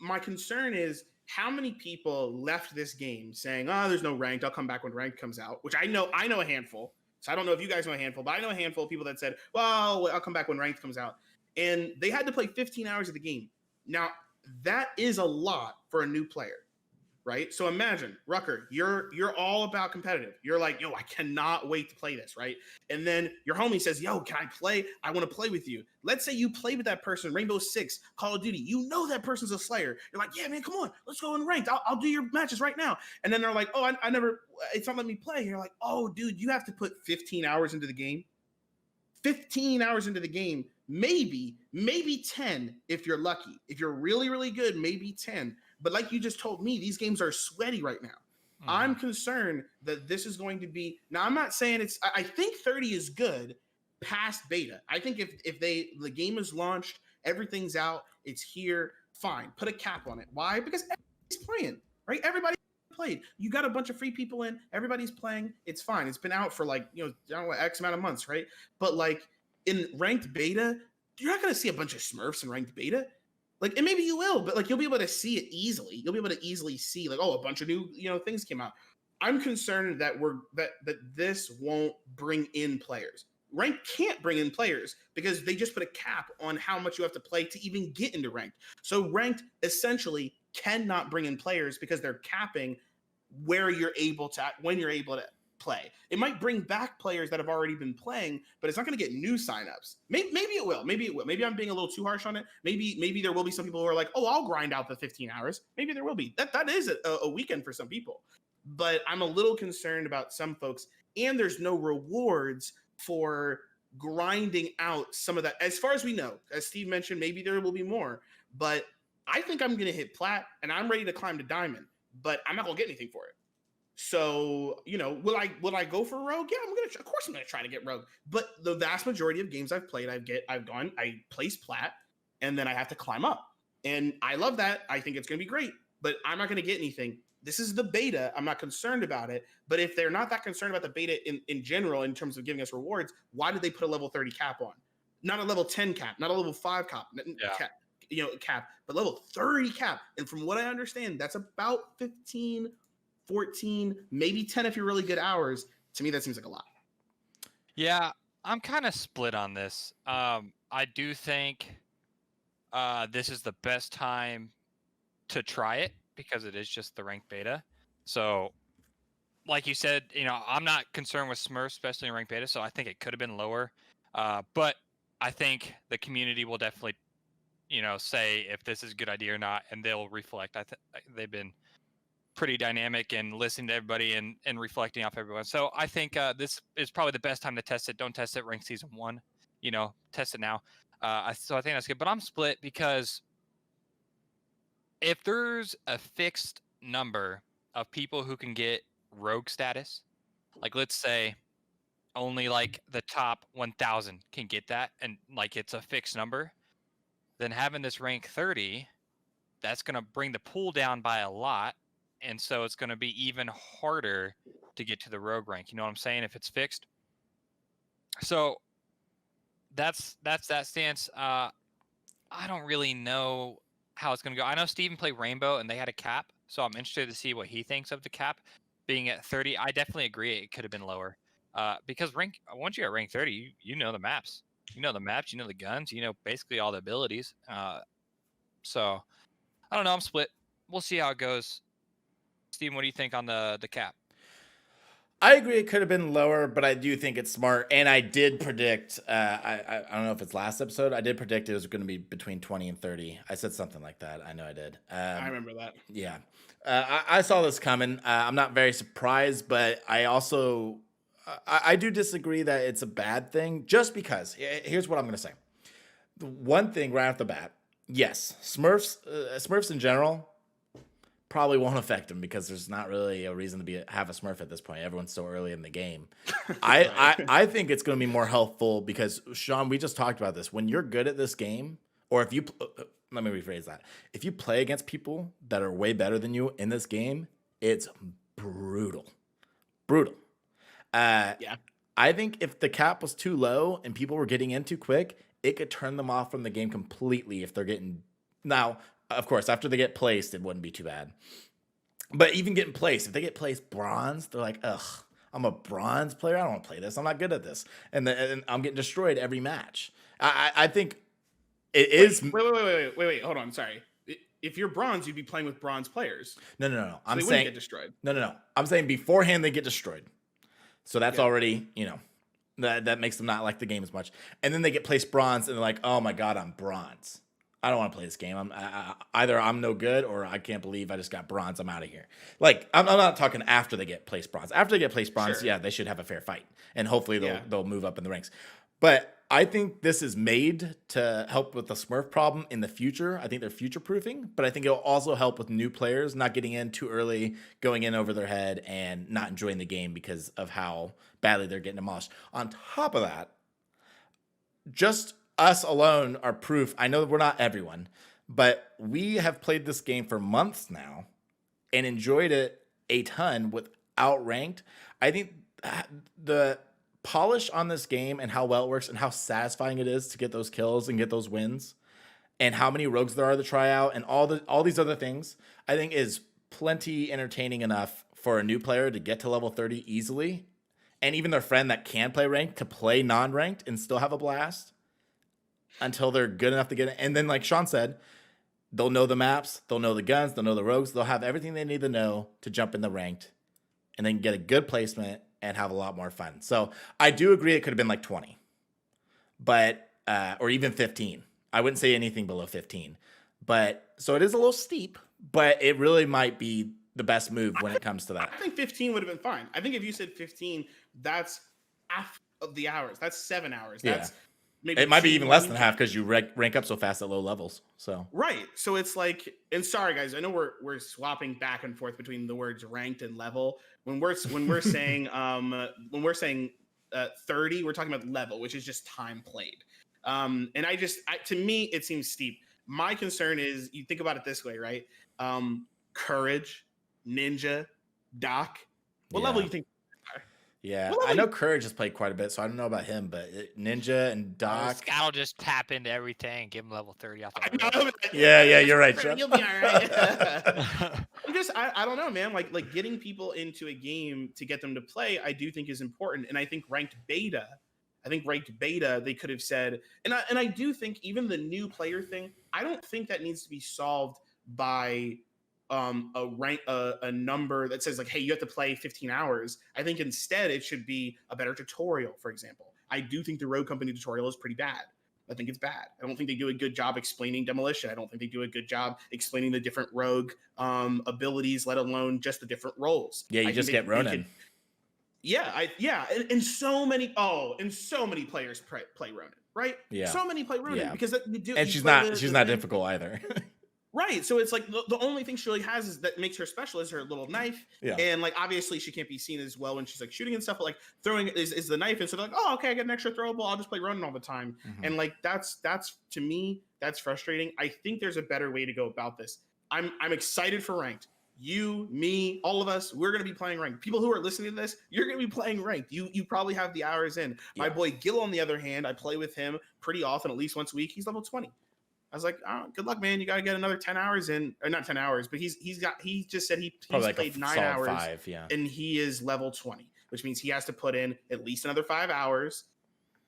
Speaker 3: My concern is how many people left this game saying, "Oh, there's no ranked. I'll come back when ranked comes out," which I know a handful. So I don't know if you guys know a handful, but I know a handful of people that said, "Well, I'll come back when ranked comes out." and they had to play 15 hours of the game. Now, that is a lot for a new player, right? So imagine, Rucker, you're all about competitive. You're like, yo, I cannot wait to play this, right? And then your homie says, yo, can I play? I want to play with you. Let's say you play with that person, Rainbow Six, Call of Duty. You know that person's a Slayer. You're like, yeah, man, come on, let's go in ranked. I'll do your matches right now. And then they're like, oh, I never, it's not letting me play. And you're like, oh, dude, you have to put 15 hours into the game. 15 hours into the game, maybe 10 if you're lucky. If you're really, really good, maybe 10. But like you just told me, these games are sweaty right now. Mm-hmm. I'm concerned that this is going to be, now I'm not saying I think 30 is good past beta. I think if the game is launched, everything's out, it's here, fine. Put a cap on it. Why? Because everybody's playing, right? Everybody played. You got a bunch of free people in, everybody's playing, it's fine. It's been out for like, I don't know, X amount of months, right? But like in ranked beta, you're not going to see a bunch of Smurfs in ranked beta. Like, and maybe you will, but like you'll be able to see it easily. You'll be able to easily see like, oh, a bunch of new, things came out. I'm concerned that that this won't bring in players. Ranked can't bring in players because they just put a cap on how much you have to play to even get into ranked. So ranked essentially cannot bring in players because they're capping when you're able to play. It might bring back players that have already been playing, but it's not going to get new signups. Maybe it will. Maybe I'm being a little too harsh on it. Maybe there will be some people who are like, oh, I'll grind out the 15 hours. Maybe there will be. That is a weekend for some people. But I'm a little concerned about some folks, and there's no rewards for grinding out some of that. As far as we know, as Steve mentioned, maybe there will be more, but I think I'm going to hit plat and I'm ready to climb to diamond, but I'm not going to get anything for it. So, will I go for rogue? Yeah, of course I'm going to try to get rogue, but the vast majority of games I've played, I place plat and then I have to climb up, and I love that. I think it's going to be great, but I'm not going to get anything. This is the beta. I'm not concerned about it. But if they're not that concerned about the beta in general, in terms of giving us rewards, why did they put a level 30 cap on? Not a level 10 cap, not a level 5 cap, cap, but level 30 cap. And from what I understand, that's about 15, 14, maybe 10 if you're really good hours. To me, that seems like a lot.
Speaker 2: Yeah, I'm kind of split on this. I do think this is the best time to try it, because it is just the ranked beta. So like you said, I'm not concerned with Smurfs, especially in ranked beta, so I think it could have been lower. But I think the community will definitely, say if this is a good idea or not, and they'll reflect. They've been pretty dynamic and listening to everybody and reflecting off everyone. So I think this is probably the best time to test it. Don't test it ranked season 1, test it now. So I think that's good. But I'm split because if there's a fixed number of people who can get rogue status, like let's say only like the top 1,000 can get that, and like it's a fixed number, then having this rank 30, that's going to bring the pool down by a lot. And so it's going to be even harder to get to the rogue rank. You know what I'm saying? If it's fixed. So that's that stance. I don't really know how it's going to go. I know Steven played Rainbow and they had a cap, so I'm interested to see what he thinks of the cap being at 30. I definitely agree it could have been lower, because once you get rank 30, you know the maps, you know the guns, basically all the abilities. So I don't know. I'm split. We'll see how it goes. Steven, what do you think on the cap?
Speaker 1: I agree it could have been lower, but I do think it's smart. And I did predict, I don't know if it's last episode, I did predict it was going to be between 20 and 30. I said something like that. I know I did.
Speaker 3: I remember that.
Speaker 1: Yeah. I saw this coming. I'm not very surprised, but I also, I do disagree that it's a bad thing, just because. Here's what I'm going to say. The one thing right off the bat, yes, Smurfs in general probably won't affect them because there's not really a reason to have a Smurf at this point. Everyone's so early in the game. I think it's going to be more helpful because, Sean, we just talked about this. When you're good at this game, or if you let me rephrase that. If you play against people that are way better than you in this game, it's brutal. Yeah. I think if the cap was too low and people were getting in too quick, it could turn them off from the game completely if they're getting... Now, of course, after they get placed, it wouldn't be too bad. But even getting placed, if they get placed bronze, they're like, ugh, I'm a bronze player. I don't want to play this. I'm not good at this. And I'm getting destroyed every match. I think it is.
Speaker 3: Wait. Hold on. Sorry. If you're bronze, you'd be playing with bronze players.
Speaker 1: No.
Speaker 3: So
Speaker 1: I'm
Speaker 3: they
Speaker 1: saying
Speaker 3: wouldn't get destroyed.
Speaker 1: No. I'm saying beforehand they get destroyed. So that's already, that makes them not like the game as much. And then they get placed bronze, and they're like, "Oh my god, I'm bronze. I don't want to play this game. Either I'm no good, or I can't believe I just got bronze. I'm out of here." Like, I'm not talking after they get placed bronze. After they get placed bronze,
Speaker 3: Sure.
Speaker 1: yeah, they should have a fair fight, and hopefully they'll move up in the ranks. But I think this is made to help with the Smurf problem in the future. I think they're future proofing, but I think it'll also help with new players not getting in too early, going in over their head, and not enjoying the game because of how badly they're getting demolished. On top of that, just us alone are proof. I know we're not everyone, but we have played this game for months now and enjoyed it a ton without ranked. I think the polish on this game and how well it works and how satisfying it is to get those kills and get those wins and how many rogues there are to try out and all these other things, I think is plenty entertaining enough for a new player to get to level 30 easily, and even their friend that can play ranked to play non-ranked and still have a blast until they're good enough to get it. And then, like Sean said, they'll know the maps, they'll know the guns, they'll know the rogues, they'll have everything they need to know to jump in the ranked, and then get a good placement and have a lot more fun. So I do agree it could have been like 20, but or even 15. I wouldn't say anything below 15. But so it is a little steep, but it really might be the best move when it comes to that.
Speaker 3: I think 15 would have been fine. I think if you said 15, that's half of the hours. That's 7 hours. That's maybe
Speaker 1: it might be even less than half because you rank up so fast at low levels. So
Speaker 3: right. So it's like, and sorry guys, I know we're swapping back and forth between the words ranked and level. When we're saying 30, we're talking about level, which is just time played. And to me, it seems steep. My concern is, you think about it this way, right? Courage, Ninja, Doc. What level do you think?
Speaker 1: Yeah, I know Courage has played quite a bit, so I don't know about him, but Ninja and Doc.
Speaker 2: Scout will just tap into everything and give him level 30 off the
Speaker 1: Yeah, you're right, Chuck.
Speaker 3: You'll be all right. I don't know, man. Like getting people into a game to get them to play, I do think is important. And I think ranked beta, they could have said, and I do think even the new player thing, I don't think that needs to be solved by a number that says like, hey, you have to play 15 hours. I think instead it should be a better tutorial, for example. I do think the Rogue Company tutorial is pretty bad. I think it's bad. I don't think they do a good job explaining demolition. I don't think they do a good job explaining the different rogue abilities, let alone just the different roles.
Speaker 1: Yeah, you just get Ronin.
Speaker 3: And so many players play Ronin, right?
Speaker 1: Yeah,
Speaker 3: so many play Ronin because
Speaker 1: she's not difficult either.
Speaker 3: Right, so it's like the only thing she really has is that makes her special is her little knife, and like obviously she can't be seen as well when she's like shooting and stuff, but like throwing is the knife, and so they're like, oh, okay, I get an extra throwable, I'll just play Ronin all the time, and like that's to me that's frustrating. I think there's a better way to go about this. I'm excited for ranked. You, me, all of us, we're gonna be playing ranked. People who are listening to this, you're gonna be playing ranked. You probably have the hours in. My boy Gil, on the other hand, I play with him pretty often, at least once a week. He's level 20. I was like, oh, good luck, man. You got to get another 10 hours in, or not 10 hours, but he just said he's like played 9 hours
Speaker 1: 5, and
Speaker 3: he is level 20, which means he has to put in at least another 5 hours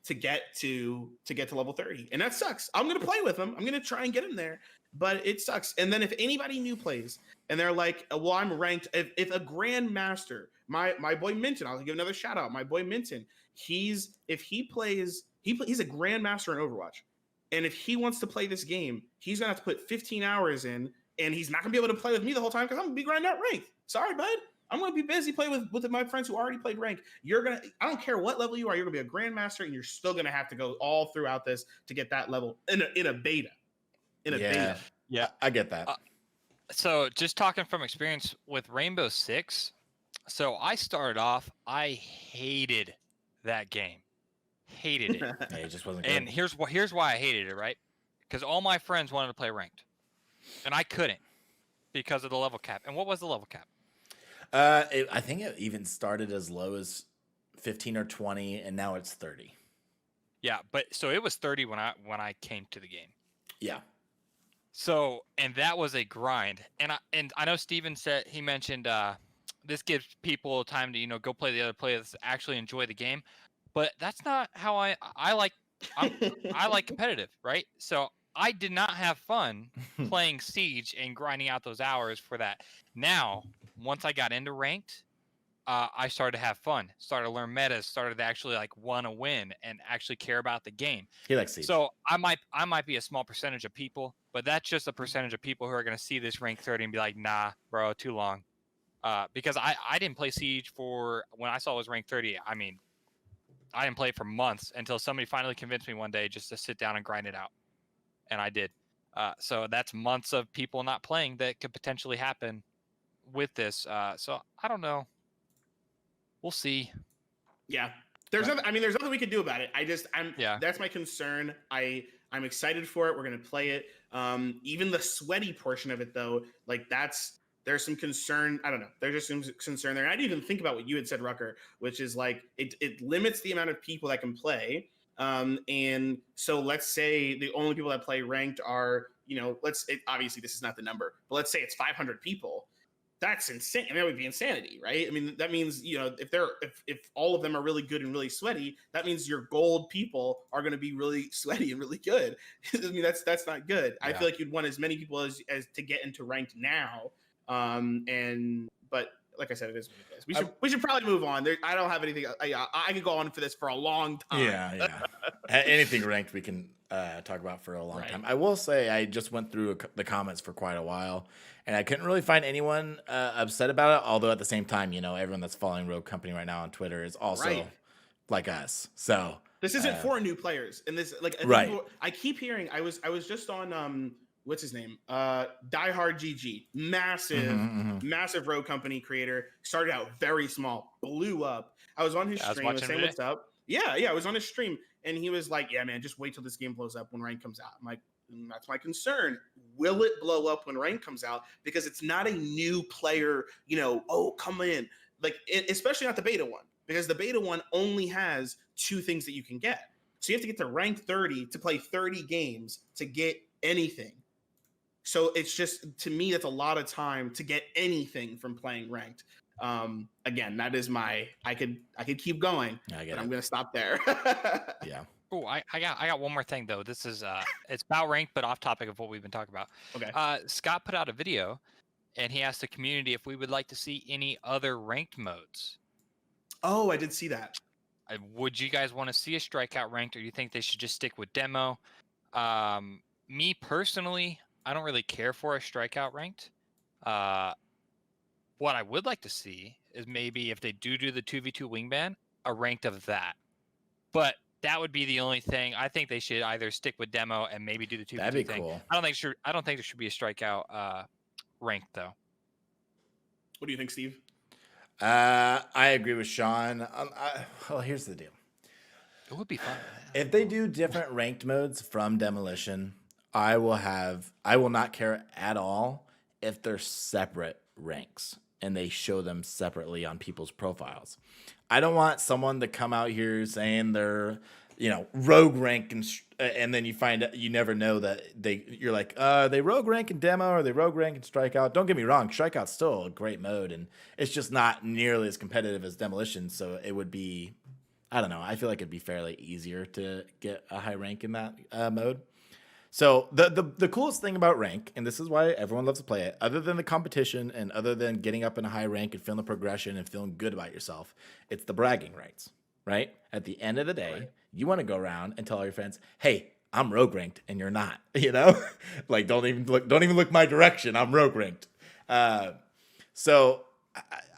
Speaker 3: to get to level 30. And that sucks. I'm going to play with him. I'm going to try and get him there, but it sucks. And then if anybody new plays and they're like, well, I'm ranked, if a grandmaster, my boy Minton, I'll give another shout out. My boy Minton, he's a grandmaster in Overwatch. And if he wants to play this game, he's going to have to put 15 hours in, and he's not going to be able to play with me the whole time because I'm going to be grinding out rank. Sorry, bud. I'm going to be busy playing with my friends who already played rank. I don't care what level you are, you're going to be a grandmaster, and you're still going to have to go all throughout this to get that level in a beta. Beta.
Speaker 2: Yeah,
Speaker 1: I get that.
Speaker 2: So just talking from experience with Rainbow Six, so I started off, I hated that game. Hated it.
Speaker 1: Yeah, it just wasn't good.
Speaker 2: And here's why I hated it, right? Because all my friends wanted to play ranked, and I couldn't because of the level cap. And what was the level cap?
Speaker 1: I think it even started as low as 15 or 20, and now it's 30.
Speaker 2: Yeah, but so it was 30 when I came to the game.
Speaker 1: Yeah.
Speaker 2: So, and that was a grind. And I know Steven mentioned this gives people time to go play the other players, actually enjoy the game. But that's not how I like. I like competitive, right? So I did not have fun playing Siege and grinding out those hours for that. Now, once I got into ranked, I started to have fun, started to learn metas, started to actually like want to win and actually care about the game.
Speaker 1: He likes Siege.
Speaker 2: So I might be a small percentage of people, but that's just a percentage of people who are going to see this rank 30 and be like, nah, bro, too long. Because I didn't play Siege for when I saw it was rank 30. I mean, I didn't play it for months until somebody finally convinced me one day just to sit down and grind it out. And I did. So that's months of people not playing that could potentially happen with this. So I don't know. We'll see.
Speaker 3: Yeah. There's nothing we could do about it.
Speaker 2: Yeah.
Speaker 3: That's my concern. I'm excited for it. We're going to play it. Even the sweaty portion of it though, like there's some concern. I don't know. There's just some concern there. And I didn't even think about what you had said, Rucker, which is like, it limits the amount of people that can play. And so let's say the only people that play ranked are, obviously this is not the number, but let's say it's 500 people. That's insane. I mean, that would be insanity, right? I mean, that means, if all of them are really good and really sweaty, that means your gold people are going to be really sweaty and really good. I mean, that's not good. Yeah. I feel like you'd want as many people as to get into ranked now. But like I said, it is what it is. We should probably move on. I don't have anything. I could go on for this for a long time.
Speaker 1: Yeah. Anything ranked we can talk about for a long time. I will say I just went through the comments for quite a while, and I couldn't really find anyone upset about it. Although at the same time, everyone that's following Rogue Company right now on Twitter is also like us. So
Speaker 3: this isn't for new players, and this people, I keep hearing. I was just on what's his name? Diehard GG, massive Rogue Company creator. Started out very small, blew up. I was on his stream. I was saying what's up. Yeah, I was on his stream, and he was like, "Yeah, man, just wait till this game blows up when rank comes out." I'm like, that's my concern. Will it blow up when rank comes out? Because it's not a new player. Come in, like especially not the beta one, because the beta one only has 2 things that you can get. So you have to get to rank 30 to play 30 games to get anything. So it's just, to me, that's a lot of time to get anything from playing ranked. Again, that is I could keep going, but I'm going to stop there.
Speaker 1: Yeah.
Speaker 2: Oh, I got one more thing though. This is it's about ranked, but off topic of what we've been talking about.
Speaker 3: Okay.
Speaker 2: Scott put out a video, and he asked the community if we would like to see any other ranked modes.
Speaker 3: Oh, I did see that.
Speaker 2: Would you guys want to see a strikeout ranked, or do you think they should just stick with demo? Me personally, I don't really care for a strikeout ranked. What I would like to see is maybe if they do the 2v2 wingman, a ranked of that. But that would be the only thing. I think they should either stick with demo and maybe do the 2v2 thing.
Speaker 1: That'd be cool.
Speaker 2: I don't think there should be a strikeout ranked though.
Speaker 3: What do you think, Steve?
Speaker 1: I agree with Sean. Well, here's the deal.
Speaker 2: It would be fun.
Speaker 1: If they do different ranked modes from Demolition, I will not care at all if they're separate ranks and they show them separately on people's profiles. I don't want someone to come out here saying they're, rogue rank and then you find out, you never know that you're like, they rogue rank in demo or they rogue rank in strikeout. Don't get me wrong, strikeout's still a great mode and it's just not nearly as competitive as Demolition. So it would be, I don't know. I feel like it'd be fairly easier to get a high rank in that mode. So the coolest thing about rank, and this is why everyone loves to play it, other than the competition and other than getting up in a high rank and feeling the progression and feeling good about yourself, it's the bragging rights, right? At the end of the day, you want to go around and tell all your friends, "Hey, I'm rogue ranked," and you're not. Like don't even look my direction. I'm rogue ranked. So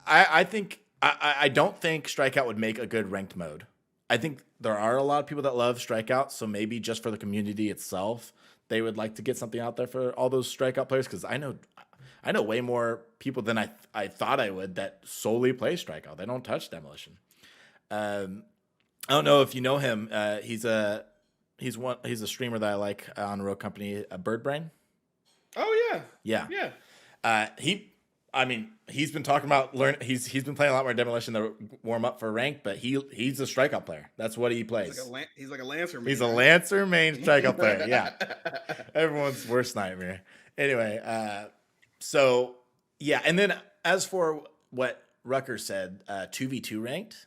Speaker 1: I think I don't think strikeout would make a good ranked mode. I think there are a lot of people that love strikeout, so maybe just for the community itself, they would like to get something out there for all those strikeout players, because I know way more people than I thought I would that solely play strikeout. They don't touch Demolition. I don't know if you know him. He's a streamer that I like on Rogue Company, Birdbrain.
Speaker 3: Oh
Speaker 1: Yeah. He's been talking about he's been playing a lot more Demolition to warm up for rank, but he's a strikeout player. That's what he plays.
Speaker 3: He's like a Lancer main.
Speaker 1: He's a Lancer main strikeout player. Yeah. Everyone's worst nightmare. Anyway, so yeah, and then as for what Rucker said, 2v2 ranked,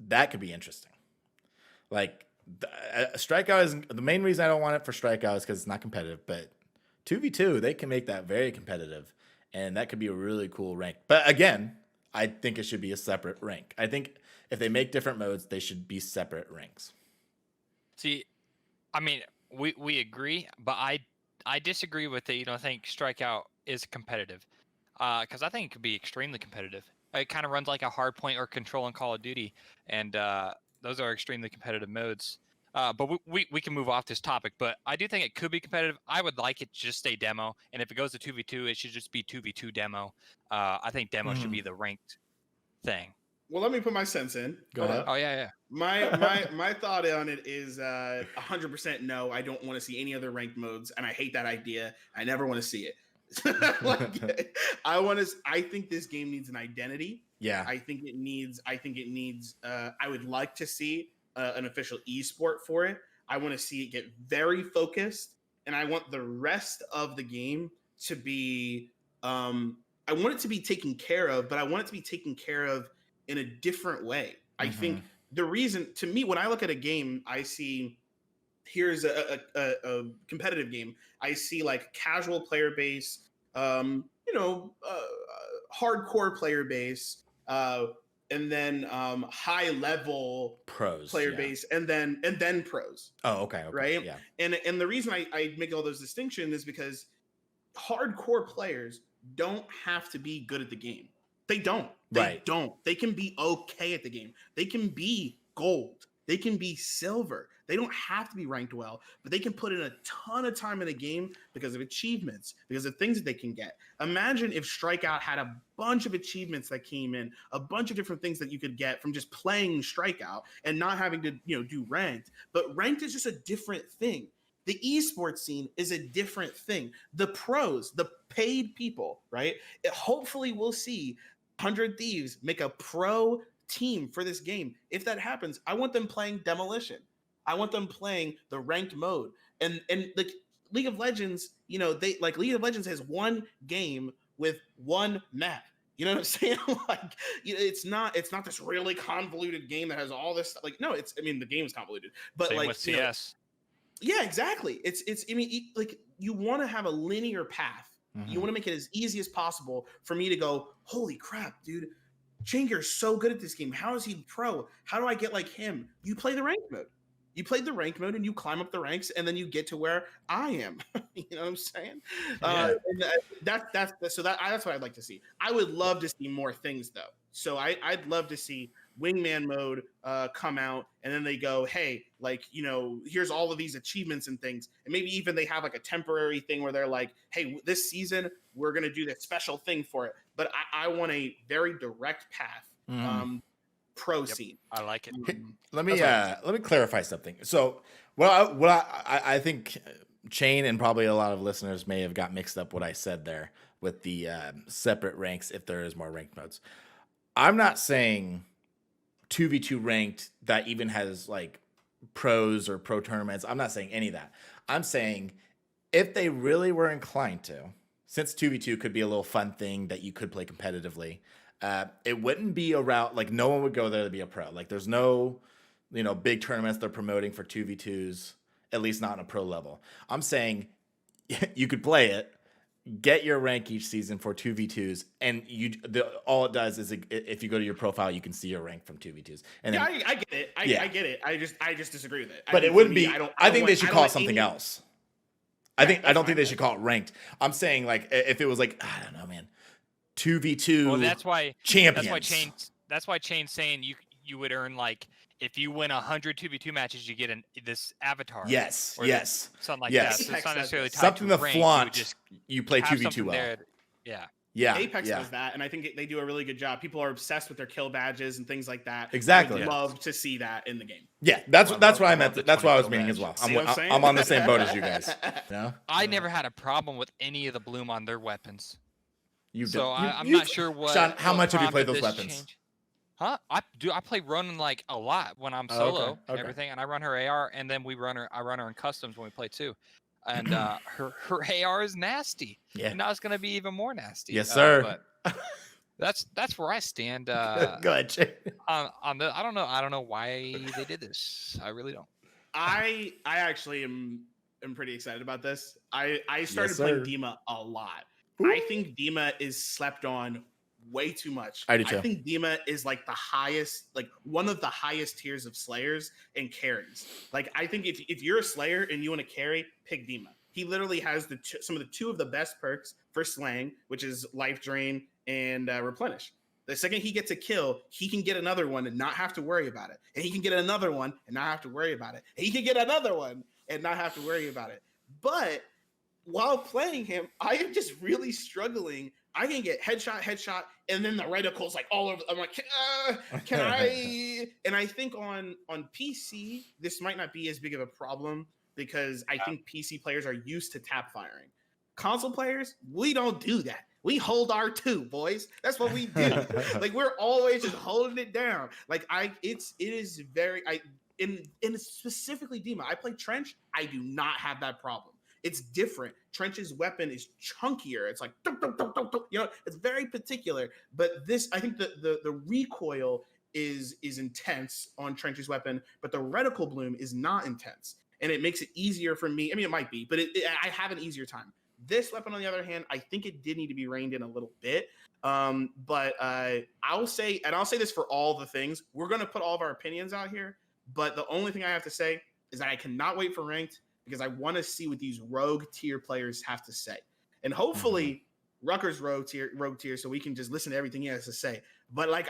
Speaker 1: that could be interesting. Like Strikeout is the main reason I don't want it for Strikeout is because it's not competitive. But 2v2, they can make that very competitive, and that could be a really cool rank. But again, I think it should be a separate rank. I think if they make different modes, they should be separate ranks.
Speaker 2: See, I mean, we agree, but I disagree with the think Strikeout is competitive, because I think it could be extremely competitive. It kind of runs like a hard point or control in Call of Duty, and those are extremely competitive modes. But we can move off this topic, but I do think it could be competitive. I would like it to just stay demo, and if it goes to 2v2, it should just be 2v2 demo. I think demo should be the ranked thing.
Speaker 3: Well, let me put my sense in.
Speaker 1: Go ahead.
Speaker 2: Oh yeah.
Speaker 3: My thought on it is 100% no. I don't want to see any other ranked modes, and I hate that idea. I never want to see it. I think this game needs an identity.
Speaker 1: Yeah.
Speaker 3: I think it needs. I would like to see an official esport for it. I want to see it get very focused, and I want the rest of the game to be. I want it to be taken care of, but I want it to be taken care of in a different way. I think the reason, to me, when I look at a game, I see here's a competitive game. I see like casual player base, hardcore player base, and then high level
Speaker 1: pros
Speaker 3: player base, and then pros.
Speaker 1: Oh, okay.
Speaker 3: Right.
Speaker 1: Yeah.
Speaker 3: And the reason I make all those distinctions is because hardcore players don't have to be good at the game. They don't. They can be okay at the game. They can be gold. They can be silver. They don't have to be ranked well, but they can put in a ton of time in the game because of achievements, because of things that they can get. Imagine if Strikeout had a bunch of achievements that came in, a bunch of different things that you could get from just playing Strikeout and not having to, do ranked. But ranked is just a different thing. The esports scene is a different thing. The pros, the paid people, right? Hopefully we'll see 100 Thieves make a pro team for this game. If that happens, I want them playing Demolition. I want them playing the ranked mode. And like League of Legends, League of Legends has one game with one map. You know what I'm saying? It's not this really convoluted game that has all this stuff. The game is convoluted, but
Speaker 2: same with CS.
Speaker 3: Yeah, exactly. You want to have a linear path. You want to make it as easy as possible for me to go, holy crap, dude, Chaingear is so good at this game. How is he pro? How do I get like him? You play the ranked mode. You play the ranked mode and you climb up the ranks, and then you get to where I am. You know what I'm saying?
Speaker 2: Yeah.
Speaker 3: That's what I'd like to see. I would love to see more things though. So I'd love to see Wingman mode come out, and then they go, hey, here's all of these achievements and things, and maybe even they have like a temporary thing where they're like, hey, this season we're gonna do this special thing for it. But I want a very direct path. Pro scene.
Speaker 2: I like it.
Speaker 1: Let me clarify something. So, I think Chain and probably a lot of listeners may have got mixed up what I said there with the separate ranks if there is more ranked modes. I'm not saying 2v2 ranked that even has like pros or pro tournaments. I'm not saying any of that. I'm saying if they really were inclined to, since 2v2 could be a little fun thing that you could play competitively, it wouldn't be a route, like no one would go there to be a pro. Like there's no, big tournaments they're promoting for 2v2s, at least not on a pro level. I'm saying you could play it, get your rank each season for 2v2s, and all it does is if you go to your profile, you can see your rank from 2v2s. And
Speaker 3: I get it. I get it. I just disagree with it.
Speaker 1: But it wouldn't be. I think they should call it something else. I don't think they should call it ranked. I'm saying like if it was like, I don't know, man, 2v2.
Speaker 2: Well, that's why
Speaker 1: champions.
Speaker 2: That's why Chain's saying you would earn like if you win 100 2v2 matches, you get this avatar.
Speaker 1: Yes.
Speaker 2: Something like
Speaker 1: yes.
Speaker 2: that. So it's not necessarily tied
Speaker 1: something
Speaker 2: to
Speaker 1: to
Speaker 2: rank,
Speaker 1: flaunt. You play 2v2 well.
Speaker 2: There. Yeah.
Speaker 1: Yeah.
Speaker 3: Apex does that, and I think they do a really good job. People are obsessed with their kill badges and things like that.
Speaker 1: Exactly.
Speaker 3: I'd love to see that in the game.
Speaker 1: Yeah, that's what I meant. That's what I was meaning as well. I'm on the same boat as you guys. No?
Speaker 2: I never had a problem with any of the bloom on their weapons. I'm
Speaker 1: you
Speaker 2: not sure what.
Speaker 1: Sean, how
Speaker 2: what
Speaker 1: much have you played
Speaker 2: prompted
Speaker 1: those
Speaker 2: this
Speaker 1: weapons?
Speaker 2: change. Huh? I play Ronin like a lot when I'm solo and everything, and I run her AR, and then I run her in customs when we play too. And her AR is nasty.
Speaker 1: Yeah.
Speaker 2: And now it's gonna be even more nasty.
Speaker 1: Yes, sir.
Speaker 2: But that's where I stand.
Speaker 1: Go ahead, Jay.
Speaker 2: On the I don't know why they did this. I really don't.
Speaker 3: I actually am pretty excited about this. I started
Speaker 1: Yes,
Speaker 3: playing
Speaker 1: sir.
Speaker 3: Dima a lot.
Speaker 1: Ooh.
Speaker 3: I think Dima is slept on way too much.
Speaker 1: I do too.
Speaker 3: I think Dima is like the highest, like one of the highest tiers of slayers and carries. Like I think if you're a slayer and you want to carry, pick Dima. He literally has some of the two of the best perks for slaying, which is life drain and replenish. The second he gets a kill, he can get another one and not have to worry about it. And he can get another one and not have to worry about it. And he can get another one and not have to worry about it. But while playing him, I am just really struggling. I can get headshot, and then the reticle's like all over. I'm like, can I? And I think on PC, this might not be as big of a problem because I think PC players are used to tap firing. Console players, we don't do that. We hold R2, boys. That's what we do. Like we're always just holding it down. Like it is very in specifically Dima. I play Trench. I do not have that problem. It's different. Trench's weapon is chunkier. It's like it's very particular. But this, I think the recoil is intense on Trench's weapon, but the reticle bloom is not intense, and it makes it easier for me. I mean, it might be, but I have an easier time. This weapon, on the other hand, I think it did need to be reined in a little bit. But I'll say this for all the things. We're going to put all of our opinions out here. But the only thing I have to say is that I cannot wait for ranked because I want to see what these rogue tier players have to say. And hopefully Rucker's rogue tier, so we can just listen to everything he has to say. But like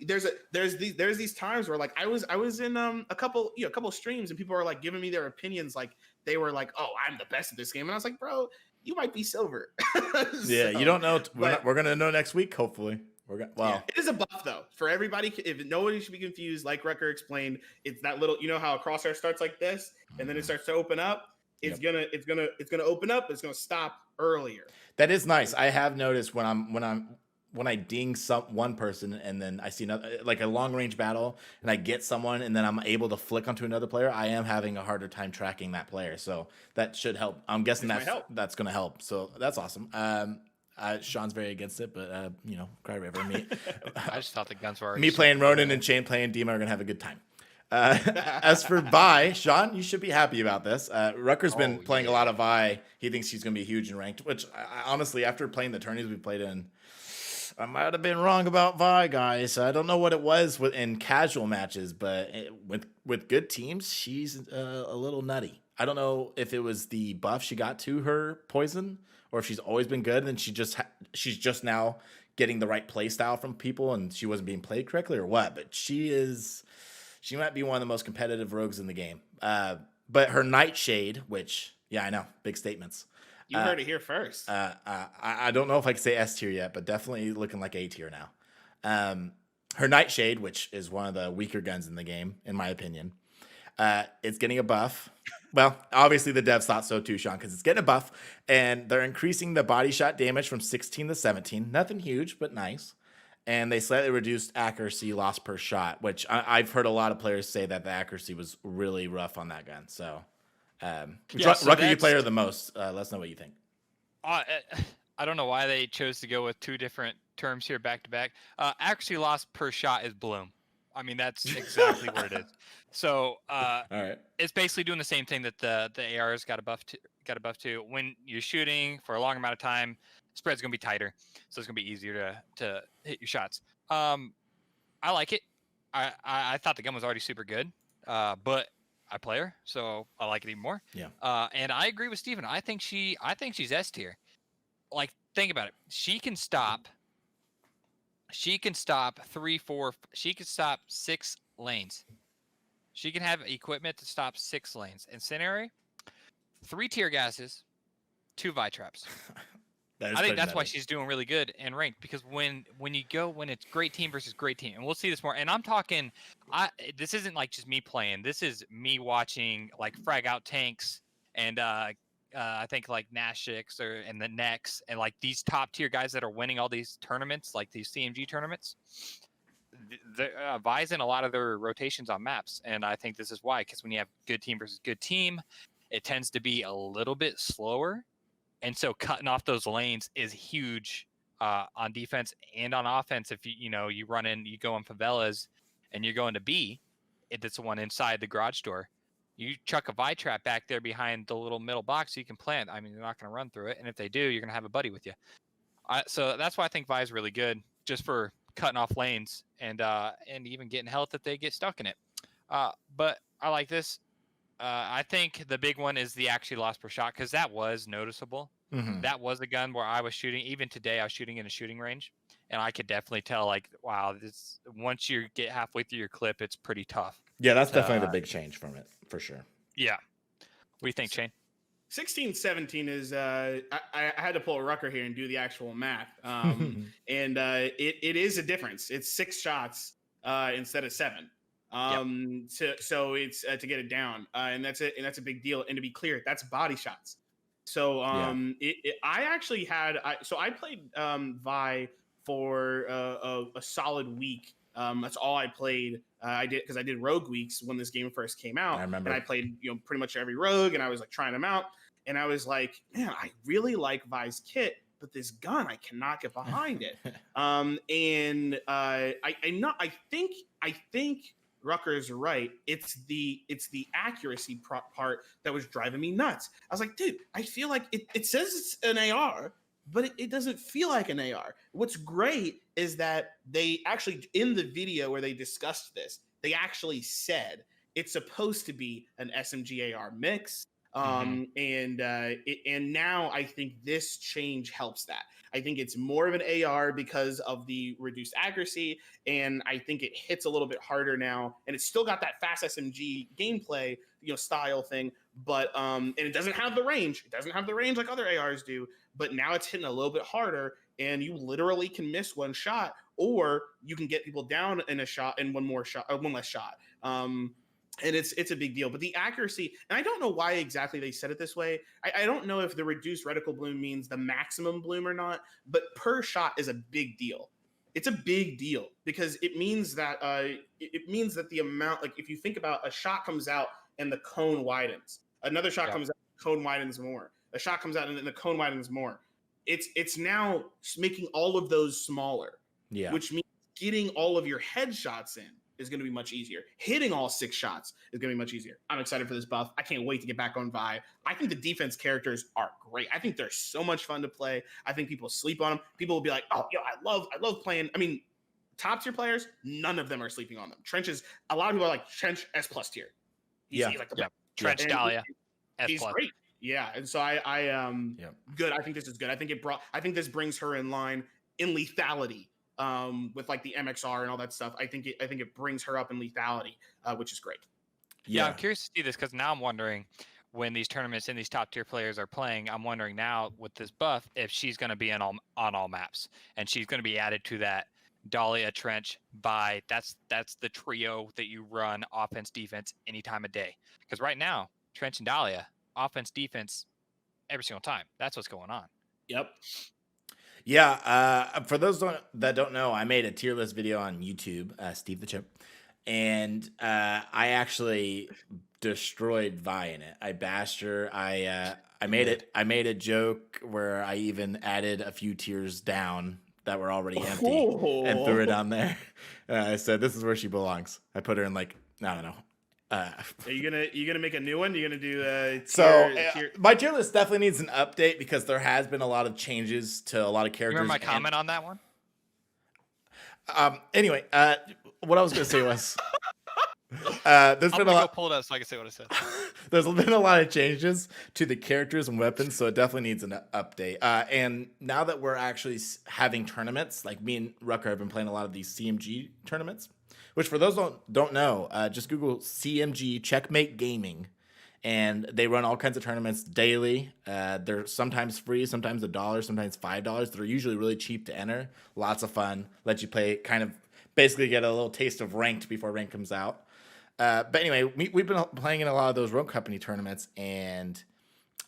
Speaker 3: there's these times where like I was in a couple streams and people are like giving me their opinions, like they were like, oh, I'm the best at this game. And I was like, bro, you might be silver.
Speaker 1: Yeah, you don't know. We're gonna know next week, hopefully.
Speaker 3: It is a buff though for everybody. If nobody should be confused, like Rucker explained, it's that little. You know how a crosshair starts like this, and then it starts to open up. It's gonna open up. It's gonna stop earlier.
Speaker 1: That is nice. I have noticed when I ding one person and then I see another, like a long range battle, and I get someone and then I'm able to flick onto another player, I am having a harder time tracking that player. So that should help. I'm guessing that's going to help. So that's awesome. Sean's very against it, but cry river. Me,
Speaker 2: I just thought the guns were
Speaker 1: me playing Ronin and Chain playing Dima are going to have a good time. As for Vi, Sean, you should be happy about this. Rucker's been playing a lot of Vi. He thinks he's going to be huge in ranked, which I honestly, after playing the tourneys we played in, I might have been wrong about Vi, guys. I don't know what it was in casual matches, but with good teams, she's a little nutty. I don't know if it was the buff she got to her poison, or if she's always been good and she's just now getting the right play style from people and she wasn't being played correctly, or what. But she might be one of the most competitive rogues in the game. But her Nightshade, which, yeah, I know, big statements.
Speaker 3: You heard it here first.
Speaker 1: I don't know if I can say S tier yet, but definitely looking like A tier now. Her Nightshade, which is one of the weaker guns in the game, in my opinion, it's getting a buff. Well, obviously the devs thought so too, Sean, because it's getting a buff, and they're increasing the body shot damage from 16 to 17. Nothing huge, but nice. And they slightly reduced accuracy loss per shot, which I've heard a lot of players say that the accuracy was really rough on that gun. So, Rucker, you play her the most. Let us know what you think.
Speaker 2: I don't know why they chose to go with two different terms here back to back. Accuracy loss per shot is bloom. I mean, that's exactly what it is. So,
Speaker 1: all right,
Speaker 2: it's basically doing the same thing that the ARs got a buff to. When you're shooting for a long amount of time, spread's gonna be tighter, so it's gonna be easier to hit your shots. I like it. I thought the gun was already super good, but I play her, so I like it even more.
Speaker 1: Yeah.
Speaker 2: And I agree with Steven. I think she's S tier. Like, think about it. She can stop 3, 4. She can stop 6 lanes. She can have equipment to stop 6 lanes. Incendiary, 3 tear gases, 2 Vi traps. I think that's why she's doing really good in ranked, because when it's great team versus great team, and we'll see this more. And I'm talking, this isn't like just me playing. This is me watching like frag out tanks and I think like Nashix and the Nex and like these top tier guys that are winning all these tournaments, like these CMG tournaments. Vi's in a lot of their rotations on maps, and I think this is why. Because when you have good team versus good team, it tends to be a little bit slower. And so cutting off those lanes is huge on defense and on offense. If you go on favelas and you're going to B, it's the one inside the garage door. You chuck a Vi trap back there behind the little middle box, so you can plant. I mean, they're not going to run through it, and if they do, you're going to have a buddy with you. So that's why I think Vi is really good, just for cutting off lanes and even getting health if they get stuck in it. But I like this. I think the big one is the actually lost per shot, because that was noticeable.
Speaker 1: Mm-hmm.
Speaker 2: That was a gun where I was shooting. Even today, I was shooting in a shooting range, and I could definitely tell, like, wow, this once you get halfway through your clip, it's pretty tough.
Speaker 1: Yeah, that's definitely the big change from it, for sure.
Speaker 2: Yeah. What do you think, Shane?
Speaker 3: 16-17 is I had to pull a Rucker here and do the actual math, and it is a difference. It's 6 shots instead of 7. So it's to get it down, and that's it, and that's a big deal. And to be clear, that's body shots. So I actually had I played Vi for a solid week. That's all I played. I did because I did rogue weeks when this game first came out.
Speaker 1: I remember.
Speaker 3: And I played pretty much every rogue, and I was like trying them out. And I was like, man, I really like Vi's kit, but this gun, I cannot get behind it. I think Rucker is right. It's the accuracy part that was driving me nuts. I was like, dude, I feel like it says it's an AR, but it doesn't feel like an AR. What's great is that they actually, in the video where they discussed this, they actually said it's supposed to be an SMG AR mix. And now I think this change helps that. I think it's more of an AR because of the reduced accuracy, and I think it hits a little bit harder now, and it's still got that fast SMG gameplay, style thing, but and it doesn't have the range. It doesn't have the range like other ARs do, but now it's hitting a little bit harder, and you literally can miss one shot, or you can get people down in a shot and one less shot. And it's a big deal. But the accuracy, and I don't know why exactly they said it this way. I don't know if the reduced reticle bloom means the maximum bloom or not, but per shot is a big deal. It's a big deal because it means that the amount, like if you think about a shot comes out and the cone widens, another shot comes out, the cone widens more. A shot comes out and then the cone widens more. It's now making all of those smaller, which means getting all of your headshots in is going to be much easier. Hitting all 6 shots is going to be much easier. I'm excited for this buff. I can't wait to get back on Vi. I think the defense characters are great. I think they're so much fun to play. I think people sleep on them. People will be like, oh, I love playing. I mean, top tier players, none of them are sleeping on them. Trench is, a lot of people are like, Trench S+ tier. He's like the best.
Speaker 2: Trench Dahlia.
Speaker 3: He's great. Yeah. And so good. I think this is good. I think this brings her in line in lethality. With like the MXR and all that stuff, I think it brings her up in lethality, which is great.
Speaker 2: Yeah, I'm curious to see this because now I'm wondering when these tournaments and these top tier players are playing. I'm wondering now with this buff if she's going to be on all maps and she's going to be added to that Dahlia, Trench, Vi. That's the trio that you run offense, defense any time of day. Because right now, Trench and Dahlia, offense, defense, every single time. That's what's going on.
Speaker 3: Yep.
Speaker 1: Yeah, for those that don't know, I made a tier list video on YouTube, SteveTheChimp, and I actually destroyed Vi in it. I bashed her. I made a joke where I even added a few tiers down that were already empty and threw it on there. I said, "This is where she belongs." I put her in like, I don't know.
Speaker 3: Are you gonna make a new one? You're gonna do
Speaker 1: my tier list definitely needs an update because there has been a lot of changes to a lot of characters.
Speaker 2: Remember my comment on that one?
Speaker 1: Anyway, what I was gonna say was there's been a lot.
Speaker 2: Go pull it up so I can say what I said.
Speaker 1: There's been a lot of changes to the characters and weapons, so it definitely needs an update. And now that we're actually having tournaments, like me and Rucker have been playing a lot of these CMG tournaments. Which for those don't know, just Google CMG Checkmate Gaming, and they run all kinds of tournaments daily. They're sometimes free, sometimes $1, sometimes $5. They're usually really cheap to enter. Lots of fun. Let you play, kind of basically get a little taste of ranked before ranked comes out. But anyway, we've been playing in a lot of those Rogue Company tournaments, and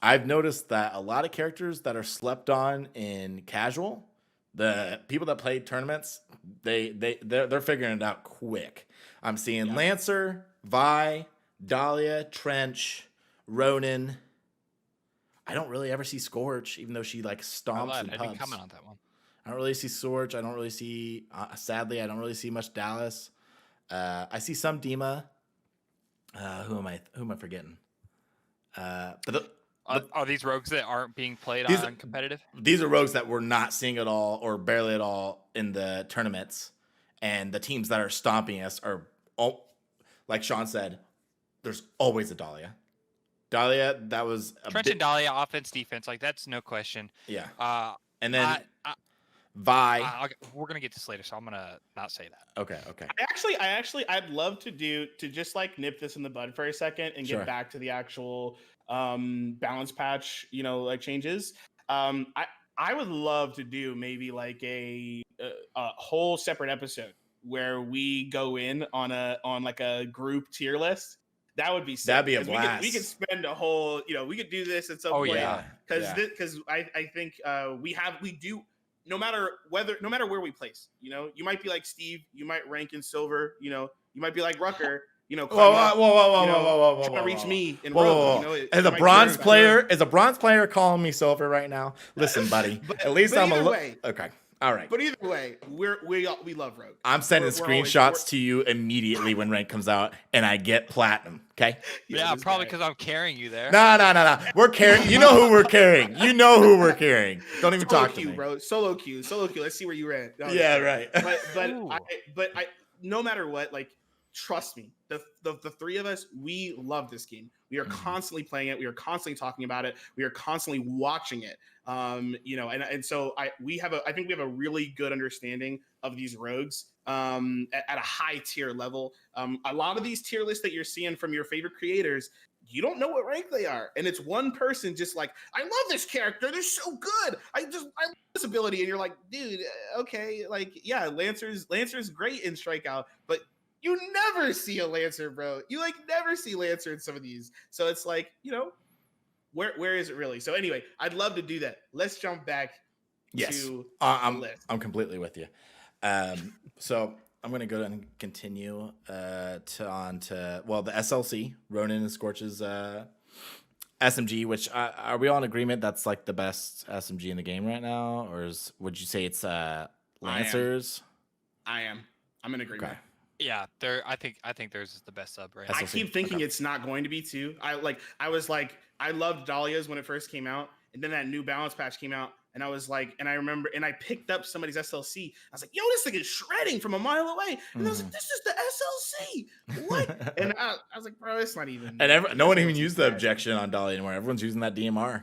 Speaker 1: I've noticed that a lot of characters that are slept on in casual, the people that play tournaments, they're figuring it out quick. I'm seeing Lancer, Vi, Dahlia, Trench, Ronin. I don't really ever see Scorch, even though she like stomps and pubs.
Speaker 2: I didn't comment on that one.
Speaker 1: I don't really see Scorch. I don't really see. Sadly, I don't really see much Dallas. I see some Dima. Who am I forgetting? But
Speaker 2: Are these rogues that aren't being played
Speaker 1: These-
Speaker 2: on competitive?
Speaker 1: these are rogues that we're not seeing at all or barely at all in the tournaments, and the teams that are stomping us are all, like Sean said, there's always a Dahlia. Dahlia, that was a
Speaker 2: Trench and Dahlia, offense, defense, like that's no question.
Speaker 1: yeah.
Speaker 2: Uh,
Speaker 1: And then
Speaker 2: I,
Speaker 1: Vi.
Speaker 2: we're gonna get this later, so I'm gonna not say that.
Speaker 1: Okay.
Speaker 3: I'd love to just like nip this in the bud for a second and
Speaker 1: Sure.
Speaker 3: get back to the actual balance patch, like changes. I would love to do maybe like a whole separate episode where we go in on like a group tier list. That would be sick.
Speaker 1: That'd be a
Speaker 3: 'Cause
Speaker 1: blast.
Speaker 3: We could spend a whole, we could do this at some point.
Speaker 1: yeah.
Speaker 3: Because I think we do. No matter where we place, you might be like Steve, you might rank in silver, you might be like Rucker,
Speaker 1: Whoa.
Speaker 3: trying to reach me in
Speaker 1: Whoa.
Speaker 3: rogue.
Speaker 1: As a bronze player calling me silver right now. Listen, buddy. At least I'm a
Speaker 3: way.
Speaker 1: Okay. All right.
Speaker 3: But either way, we love rogue.
Speaker 1: I'm sending
Speaker 3: We're
Speaker 1: screenshots to you immediately when rank comes out, and I get platinum. Okay.
Speaker 2: Yeah,
Speaker 3: this
Speaker 2: probably
Speaker 3: guy.
Speaker 2: because I'm carrying you there.
Speaker 1: No. We're carrying. You know who we're carrying. Don't even talk to me,
Speaker 3: bro. Solo queue. Let's see where you ran. No,
Speaker 1: Yeah, right.
Speaker 2: Ooh.
Speaker 3: But no matter what, like, trust me, the three of us, we love this game. We are constantly playing it. We are constantly talking about it. We are constantly watching it. And so I think we have a really good understanding of these rogues at a high tier level. A lot of these tier lists that you're seeing from your favorite creators, you don't know what rank they are, and it's one person just like, I love this character, they're so good, I love this ability, and you're like, dude, okay, like, yeah, Lancer's great in Strikeout, but you never see a Lancer, bro. You like never see Lancer in some of these, so it's like, where is it really? So anyway, I'd love to do that. Let's jump back to the list.
Speaker 1: I'm completely with you. So I'm gonna go and continue to the SLC, Ronin and Scorch's SMG, which are we all in agreement that's like the best SMG in the game right now, or would you say it's Lancers?
Speaker 3: I am. I'm in agreement.
Speaker 1: Okay.
Speaker 2: Yeah, I think theirs is the best sub right now.
Speaker 3: I keep thinking it's not going to be too. I loved Dahlia's when it first came out, and then that new balance patch came out, and I was like, and I remember, and I picked up somebody's SLC. I was like, yo, this thing is shredding from a mile away, and I was like, this is the SLC. What? And I was like, bro, it's not even.
Speaker 1: And no one even used the objection on Dolly anymore. Everyone's using that DMR.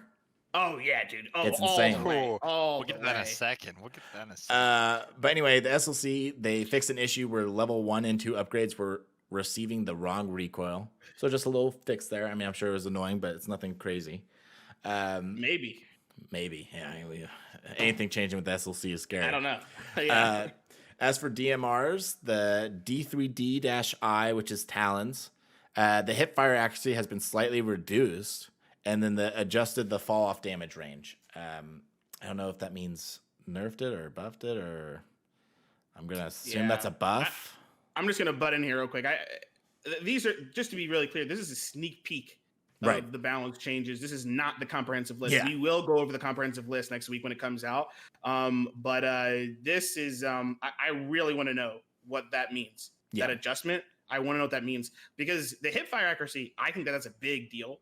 Speaker 3: Oh yeah, dude. Oh,
Speaker 1: It's insane.
Speaker 2: We'll get to that in a second.
Speaker 1: But anyway, the SLC, they fixed an issue where level 1 and 2 upgrades were receiving the wrong recoil. So just a little fix there. I mean, I'm sure it was annoying, but it's nothing crazy.
Speaker 3: Maybe.
Speaker 1: Yeah. Anything changing with the SLC is scary.
Speaker 3: I don't know. Yeah.
Speaker 1: As for DMRs, the D3D-I, which is Talons, the hipfire accuracy has been slightly reduced, and then adjusted the fall-off damage range. I don't know if that means nerfed it or buffed it, or I'm going to assume that's a buff.
Speaker 3: I'm just going to butt in here real quick. These are, just to be really clear, this is a sneak peek of the balance changes. This is not the comprehensive list.
Speaker 1: Yeah.
Speaker 3: We will go over the comprehensive list next week when it comes out. But this is, I really want to know what that means.
Speaker 1: Yeah.
Speaker 3: That adjustment, I want to know what that means, because the hip fire accuracy, I think that's a big deal.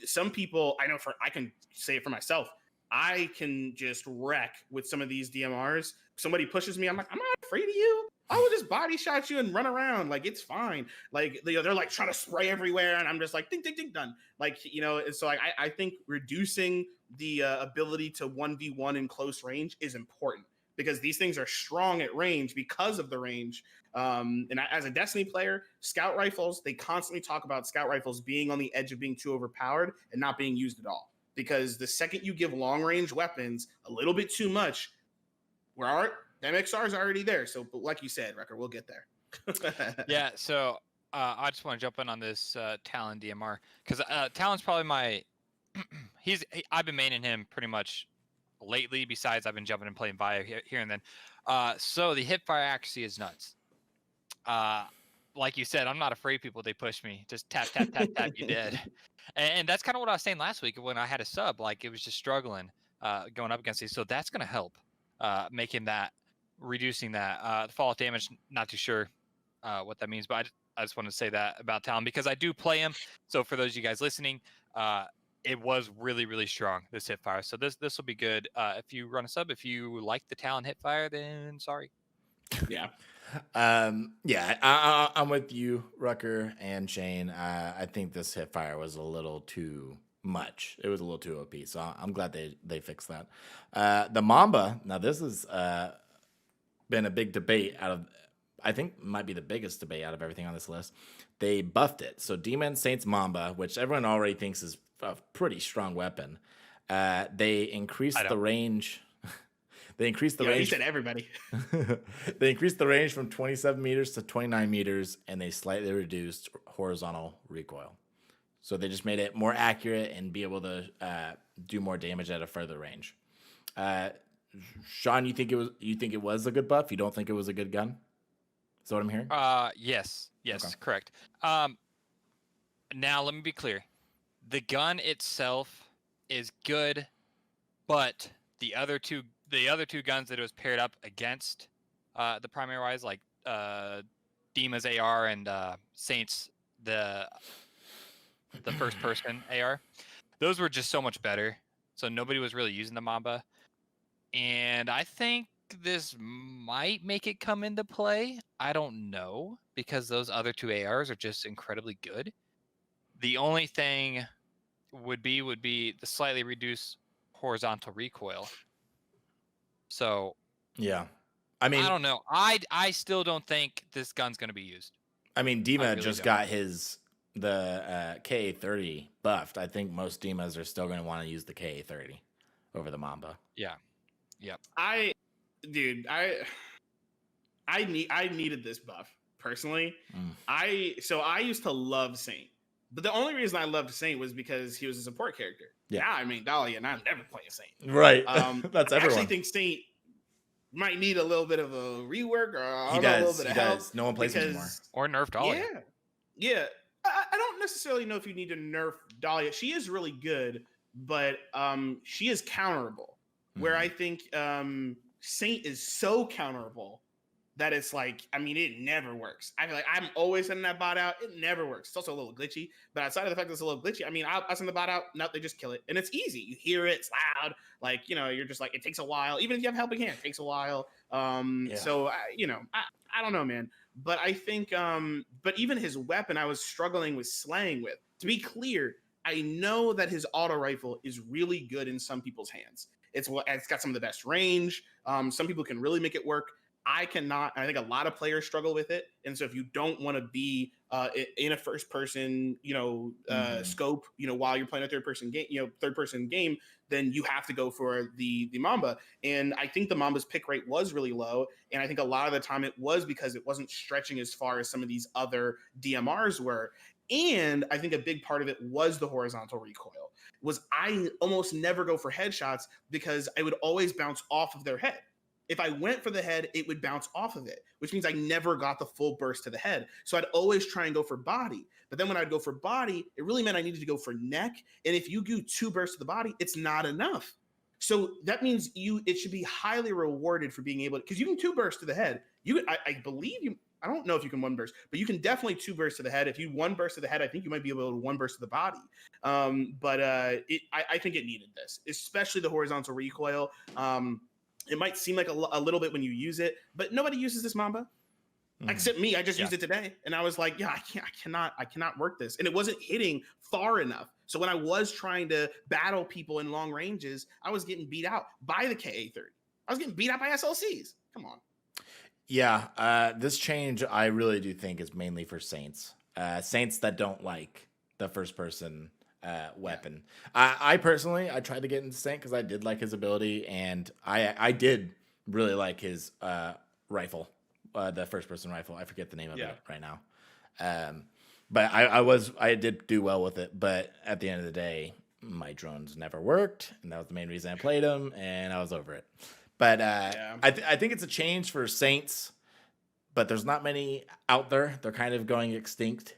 Speaker 3: Some people, I can say it for myself, I can just wreck with some of these DMRs. Somebody pushes me, I'm like, I'm not afraid of you. I will just body shot you and run around. Like, it's fine. Like, they're like trying to spray everywhere, and I'm just like, ding, ding, ding, done. Like, and so I think reducing the ability to 1v1 in close range is important, because these things are strong at range because of the range. And as a Destiny player, scout rifles, they constantly talk about scout rifles being on the edge of being too overpowered and not being used at all. Because the second you give long range weapons a little bit too much, MXR is already there. So, but like you said, Rucker, we'll get there.
Speaker 2: Yeah, so I just want to jump in on this Talon DMR, because Talon's probably I've been maining him pretty much lately. Besides, I've been jumping and playing Via here and then. So the hip fire accuracy is nuts. Like you said, I'm not afraid people. They push me. Just tap, tap, tap, tap, you dead. And that's kind of what I was saying last week when I had a sub. Like, it was just struggling going up against these. So that's going to help reducing that. The fall off damage, not too sure what that means. But I just want to say that about Talon because I do play him. So for those of you guys listening, it was really, really strong, this hipfire. So this will be good. If you run a sub, if you like the Talon hipfire, then sorry.
Speaker 3: Yeah.
Speaker 1: I'm with you, Rucker and Shane. I think this hipfire was a little too much. It was a little too OP. So I'm glad they fixed that. The Mamba. Now this has been a big debate I think might be the biggest debate out of everything on this list. They buffed it. So Demon Saints Mamba, which everyone already thinks is a pretty strong weapon. They increased the range. They increased the range.
Speaker 3: He said everybody.
Speaker 1: They increased the range from 27 meters to 29 meters, and they slightly reduced horizontal recoil. So they just made it more accurate and be able to do more damage at a further range. Sean, you think it was a good buff? You don't think it was a good gun? Is that what I'm hearing?
Speaker 2: Yes,
Speaker 1: Okay.
Speaker 2: correct. Now let me be clear. The gun itself is good, but the other two guns that it was paired up against, the primary wise, like Dima's AR and Saints the first person AR, those were just so much better. So nobody was really using the Mamba, and I think this might make it come into play. I don't know, because those other two ARs are just incredibly good. The only thing would be the slightly reduced horizontal recoil. So
Speaker 1: yeah, I mean,
Speaker 2: I don't know. I still don't think this gun's going to be used.
Speaker 1: I mean, Dima
Speaker 2: really
Speaker 1: just
Speaker 2: don't.
Speaker 1: got the KA-30 buffed. I think most Dimas are still going to want to use the KA-30 over the Mamba.
Speaker 2: Yeah. Yep.
Speaker 3: I needed this buff personally. I used to love Saint, but the only reason I loved Saint was because he was a support character.
Speaker 1: Yeah.
Speaker 3: Now I mean Dahlia, and I'm never playing Saint.
Speaker 1: Right. That's
Speaker 3: I
Speaker 1: everyone.
Speaker 3: actually think Saint might need a little bit of a rework, or a little bit of
Speaker 1: He
Speaker 3: help.
Speaker 1: does. No one plays him anymore.
Speaker 2: Or nerf Dahlia.
Speaker 3: Yeah. I don't necessarily know if you need to nerf Dahlia. She is really good, but she is counterable. Where I think Saint is so counterable that it's like, I mean, it never works. I feel like I'm always sending that bot out. It never works. It's also a little glitchy, but outside of the fact that it's a little glitchy, I mean, I'll send the bot out. No, they just kill it. And it's easy. You hear it. It's loud. Like, you're just like, it takes a while. Even if you have helping hand, it takes a while. So, I don't know, man. But I think, but even his weapon, I was struggling with slaying with. To be clear, I know that his auto rifle is really good in some people's hands. It's got some of the best range. Some people can really make it work. I cannot. I think a lot of players struggle with it. And so if you don't want to be in a first person, scope, while you're playing a third person game, then you have to go for the Mamba. And I think the Mamba's pick rate was really low. And I think a lot of the time it was because it wasn't stretching as far as some of these other DMRs were. And I think a big part of it was the horizontal recoil. I almost never go for headshots because I would always bounce off of their head. If I went for the head, it would bounce off of it, which means I never got the full burst to the head. So I'd always try and go for body. But then when I'd go for body, it really meant I needed to go for neck. And if you do 2 bursts to the body, it's not enough. So that means it should be highly rewarded for being able to, because you can 2 bursts to the head. I believe you. I don't know if you can 1 burst, but you can definitely 2 bursts to the head. If you 1 burst to the head, I think you might be able to 1 burst to the body. I think it needed this, especially the horizontal recoil. It might seem like a little bit when you use it, but nobody uses this Mamba except me. I just used it today, and I was like, I cannot work this, and it wasn't hitting far enough. So when I was trying to battle people in long ranges, I was getting beat out by the KA-30. I was getting beat out by SLCs. Come on.
Speaker 1: Yeah, this change I really do think is mainly for Saints. Saints that don't like the first person weapon. I personally, I tried to get into Saint because I did like his ability, and I did really like his rifle, the first person rifle. I forget the name of it right now. But I did do well with it. But at the end of the day, my drones never worked, and that was the main reason I played them, and I was over it. But I think it's a change for Saints, but there's not many out there. They're kind of going extinct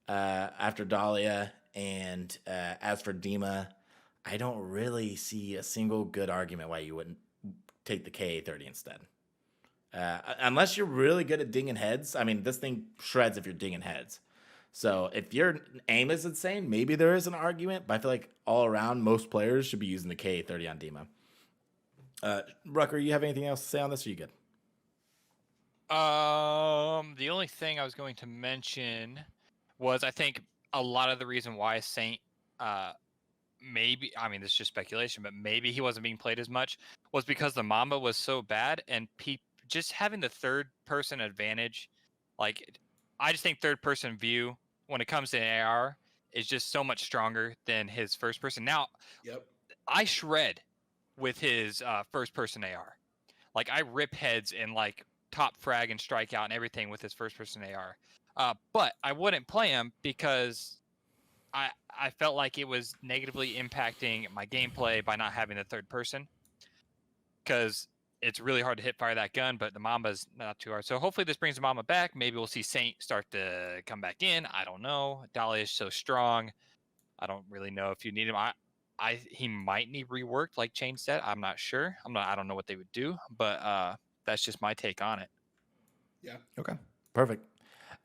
Speaker 1: after Dahlia. And as for Dima, I don't really see a single good argument why you wouldn't take the KA-30 instead. Unless you're really good at dinging heads. I mean, this thing shreds if you're dinging heads. So if your aim is insane, maybe there is an argument. But I feel like all around, most players should be using the K30 on Demo. Rucker, you have anything else to say on this? Or are you good?
Speaker 2: The only thing I was going to mention was I think a lot of the reason why Saint maybe, I mean, this is just speculation, but maybe he wasn't being played as much was because the Mamba was so bad and just having the third person advantage. Like, I just think third person view when it comes to AR is just so much stronger than his first person. Now, I shred with his first person AR. Like, I rip heads and like top frag and strike out and everything with his first person AR. But I wouldn't play him because I felt like it was negatively impacting my gameplay by not having the third person, because it's really hard to hip fire that gun, but the Mamba's not too hard. So hopefully this brings the Mamba back. Maybe we'll see Saint start to come back in. I don't know. Dahlia is so strong. I don't really know if you need him. He might need reworked, like Chain said. I'm not sure. I don't know what they would do, but that's just my take on it.
Speaker 3: Yeah.
Speaker 1: Okay. Perfect.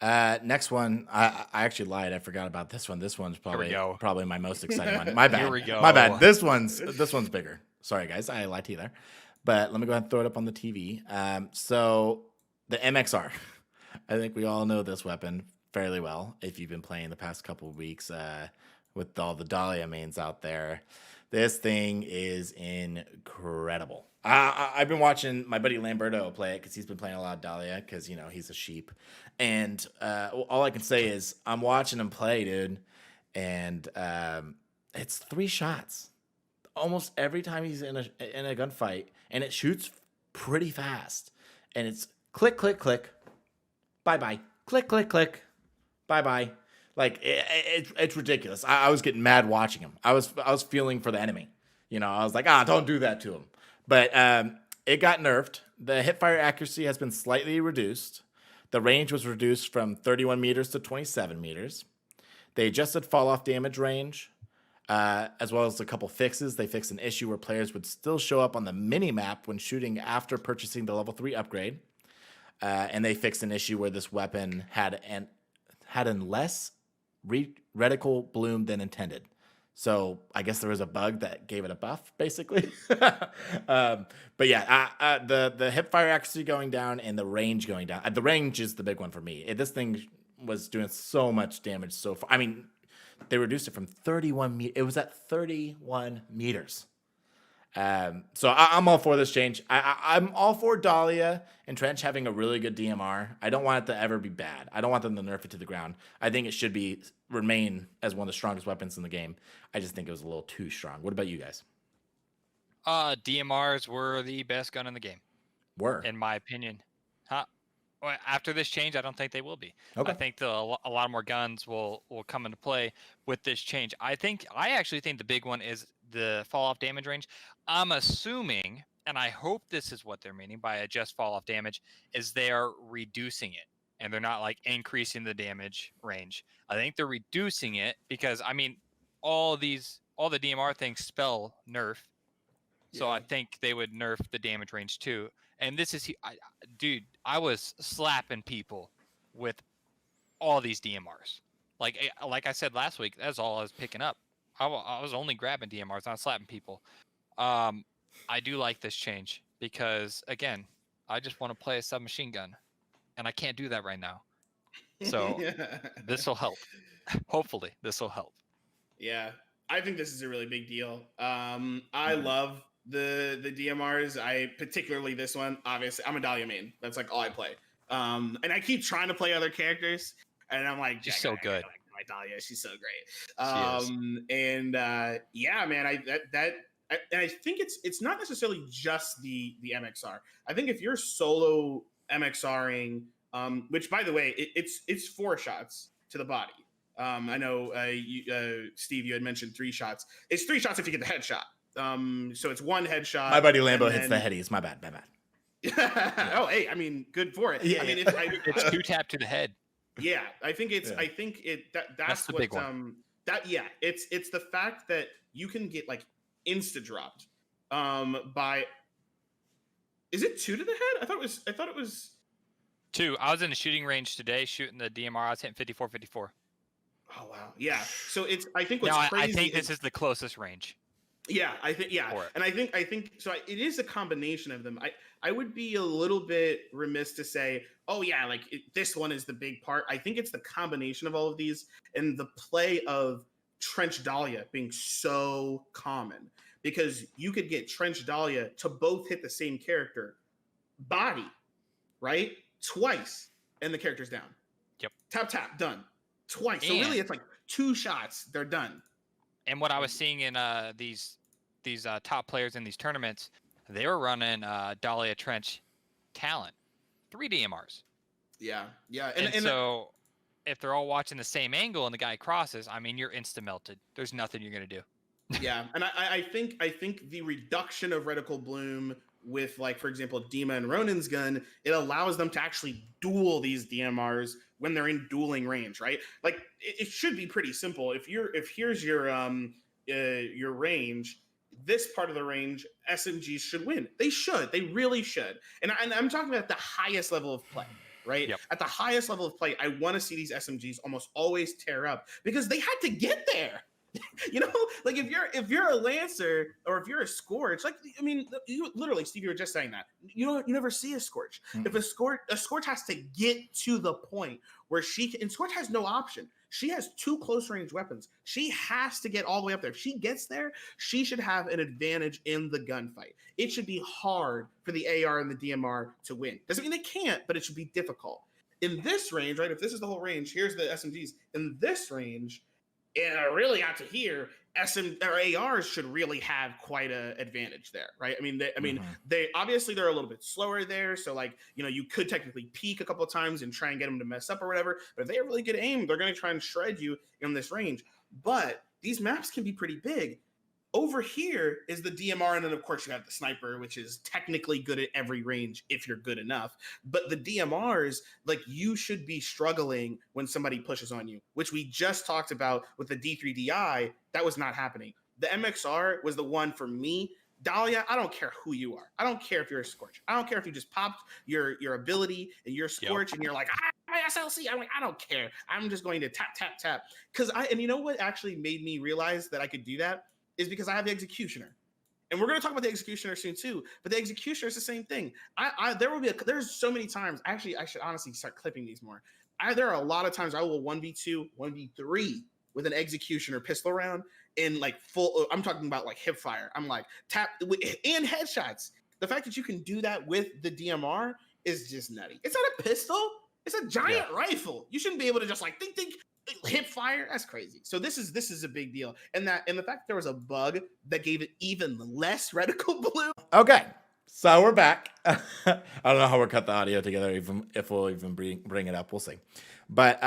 Speaker 1: Next one, I actually lied. I forgot about this one. This one's probably my most exciting one. My bad.
Speaker 2: Here we go.
Speaker 1: My bad. This one's bigger. Sorry, guys. I lied to you there. But let me go ahead and throw it up on the TV. So the MXR. I think we all know this weapon fairly well if you've been playing the past couple of weeks with all the Dahlia mains out there. This thing is incredible. I've been watching my buddy Lamberto play it because he's been playing a lot of Dahlia because, he's a sheep. And all I can say is I'm watching him play, dude. And it's 3 shots almost every time he's in a gunfight. And it shoots pretty fast. And it's click, click, click. Bye-bye. Click, click, click. Bye-bye. Like, it's ridiculous. I was getting mad watching him. I was feeling for the enemy. I was like, don't do that to him. But it got nerfed. The hipfire accuracy has been slightly reduced. The range was reduced from 31 meters to 27 meters. They adjusted fall-off damage range, as well as a couple fixes. They fixed an issue where players would still show up on the mini-map when shooting after purchasing the level 3 upgrade. And they fixed an issue where this weapon had an less reticle bloom than intended. So I guess there was a bug that gave it a buff, basically. But yeah, the hip fire accuracy going down and the range going down. The range is the big one for me. This thing was doing so much damage so far. I mean, they reduced it from 31 meters. It was at 31 meters. So I'm all for this change. I'm all for Dahlia and Trench having a really good DMR. I don't want it to ever be bad. I don't want them to nerf it to the ground. I think it should remain as one of the strongest weapons in the game. I just think it was a little too strong. What about you guys?
Speaker 2: DMRs were the best gun in the game. In my opinion. Well, after this change, I don't think they will be. Okay. I think a lot more guns will come into play with this change. I actually think the big one is the fall-off damage range. I'm assuming, and I hope this is what they're meaning by adjust fall-off damage, is they are reducing it, and they're not like increasing the damage range. I think they're reducing it because, I mean, all the DMR things spell nerf. So I think they would nerf the damage range too. And this is, dude, I was slapping people with all these DMRs. Like I said last week, that's all I was picking up. I was only grabbing DMRs, not slapping people. I do like this change because, again, I just want to play a submachine gun, and I can't do that right now. So this will help. Hopefully, this will help.
Speaker 3: Yeah, I think this is a really big deal. I love the DMRs. I particularly this one. Obviously, I'm a Dahlia main. That's like all I play. And I keep trying to play other characters, and I'm like,
Speaker 2: she's so good.
Speaker 3: My Dahlia, she's so great. And yeah, man, I think it's not necessarily just the MXR. I think if you're solo MXRing, which by the way, it's 4 shots to the body. I know Steve, you had mentioned 3 shots. It's 3 shots if you get the headshot. So it's 1 headshot.
Speaker 1: My buddy Lambo hits the headies. My bad.
Speaker 3: Oh, hey, I mean, good for it.
Speaker 1: Yeah.
Speaker 3: I mean,
Speaker 2: it's 2 tap to the head.
Speaker 3: Yeah, I think that's
Speaker 2: the
Speaker 3: what
Speaker 2: big one.
Speaker 3: It's the fact that you can get like insta dropped by Is it 2 to the head? I thought it was
Speaker 2: 2. I was in the shooting range today shooting the DMR. I was hitting 54.
Speaker 3: Oh wow. Yeah. So I think what's
Speaker 2: Now,
Speaker 3: crazy
Speaker 2: I think this is the closest range.
Speaker 3: Yeah, I think and I think so. It is a combination of them. I would be a little bit remiss to say, oh yeah, like this one is the big part. I think it's the combination of all of these and the play of Trench Dahlia being so common, because you could get Trench Dahlia to both hit the same character body, right, twice, and the character's down.
Speaker 2: Yep.
Speaker 3: Tap done twice. So really, it's like 2 shots, they're done.
Speaker 2: And what I was seeing in these top players in these tournaments, they were running Dahlia Trench Talent, 3 DMRs.
Speaker 3: Yeah.
Speaker 2: And so if they're all watching the same angle and the guy crosses, I mean, you're insta melted. There's nothing you're gonna do.
Speaker 3: Yeah, and I think the reduction of reticle bloom with, like, for example, Dima and Ronin's gun, it allows them to actually duel these DMRs when they're in dueling range, right? Like it should be pretty simple. If here's your range, this part of the range, SMGs should win. They really should. And I'm talking about the highest level of play, right?
Speaker 2: Yep.
Speaker 3: At the highest level of play, I want to see these SMGs almost always tear up because they had to get there. You know, like if you're a Lancer or if you're a Scorch, like, I mean, you literally, Steve, you were just saying that you never see a Scorch. Mm-hmm. If a Scorch has to get to the point where and Scorch has no option. She has 2 close range weapons. She has to get all the way up there. If she gets there, she should have an advantage in the gunfight. It should be hard for the AR and the DMR to win. Doesn't mean they can't, but it should be difficult. In this range, right? If this is the whole range, here's the SMGs. In this range, and really out to here, ARs should really have quite an advantage there, right? I mean, they obviously they're a little bit slower there, so like, you know, you could technically peek a couple of times and try and get them to mess up or whatever. But if they have really good aim, they're going to try and shred you in this range. But these maps can be pretty big. Over here is the DMR, and then of course you have the sniper, which is technically good at every range if you're good enough. But the DMRs, like, you should be struggling when somebody pushes on you, which we just talked about with the D3DI. That was not happening. The MXR was the one for me. Dahlia, I don't care who you are. I don't care if you're a Scorch. I don't care if you just popped your ability and you're Scorch, and you're like, SLC. I'm like, I don't care. I'm just going to tap. And you know what actually made me realize that I could do that? Is because I have the Executioner. And we're going to talk about the Executioner soon too, but the Executioner is the same thing. There's so many times, actually, I should honestly start clipping these more. There are a lot of times I will 1v2, 1v3 with an Executioner pistol round in like full, I'm talking about like hip fire. I'm like tap and headshots. The fact that you can do that with the DMR is just nutty. It's not a pistol. It's a giant rifle. You shouldn't be able to just like think, hip fire. That's crazy. So this is a big deal. And the fact that there was a bug that gave it even less reticle bloom.
Speaker 1: Okay, so we're back. I don't know how we'll cut the audio together, even if we'll even bring it up. We'll see. But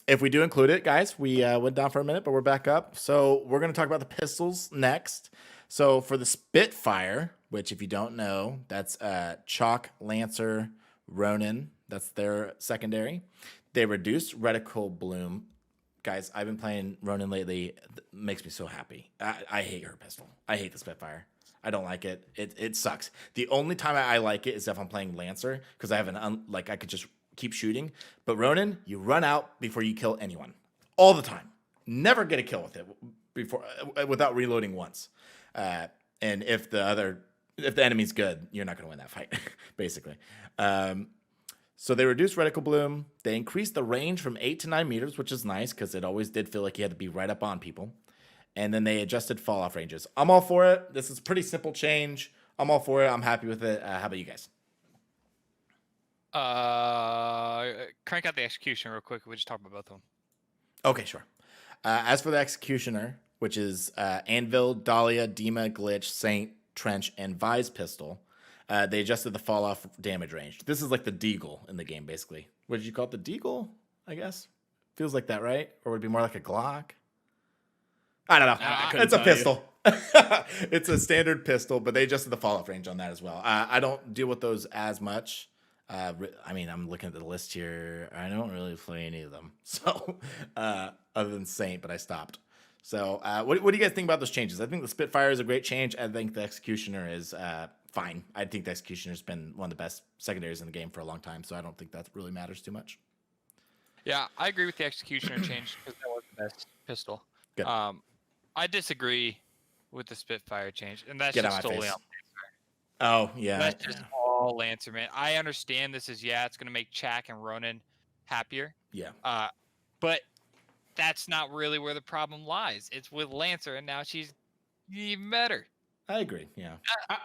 Speaker 1: if we do include it, guys, we went down for a minute, but we're back up. So we're going to talk about the pistols next. So for the Spitfire, which if you don't know, that's Chalk, Lancer, Ronin. That's their secondary. They reduced reticle bloom. Guys, I've been playing Ronin lately. It makes me so happy. I hate her pistol. I hate the Spitfire. I don't like it. It sucks. The only time I like it is if I'm playing Lancer, because I have I could just keep shooting. But Ronin, you run out before you kill anyone. All the time. Never get a kill with it without reloading once. And if the enemy's good, you're not going to win that fight, basically. So they reduced reticle bloom. They increased the range from 8 to 9 meters, which is nice because it always did feel like you had to be right up on people. And then they adjusted fall-off ranges. I'm all for it. This is a pretty simple change. I'm all for it. I'm happy with it. How about you guys?
Speaker 2: Crank out the Executioner real quick. We just talk about both of them.
Speaker 1: Okay, sure. As for the Executioner, which is Anvil, Dahlia, Dima, Glitch, Saint, Trench, and Vise pistol, they adjusted the fall-off damage range. This is like the Deagle in the game, basically. What did you call it? The Deagle, I guess? Feels like that, right? Or would it be more like a Glock? I don't know. It's a pistol. It's a standard pistol, but they adjusted the fall-off range on that as well. I don't deal with those as much. I mean, I'm looking at the list here. I don't really play any of them. So, other than Saint, but I stopped. So, what do you guys think about those changes? I think the Spitfire is a great change. I think the Executioner is fine. I think the Executioner's been one of the best secondaries in the game for a long time, so I don't think that really matters too much.
Speaker 2: Yeah, I agree with the Executioner change because that was the best pistol.
Speaker 1: Good.
Speaker 2: I disagree with the Spitfire change, and that's
Speaker 1: Get
Speaker 2: just
Speaker 1: out my
Speaker 2: solely
Speaker 1: face.
Speaker 2: on
Speaker 1: Oh, yeah.
Speaker 2: That's just all Lancer, man. I understand this is, it's going to make Chak and Ronan happier.
Speaker 1: Yeah.
Speaker 2: But that's not really where the problem lies. It's with Lancer, and now she's even better.
Speaker 1: I agree. Yeah.
Speaker 2: I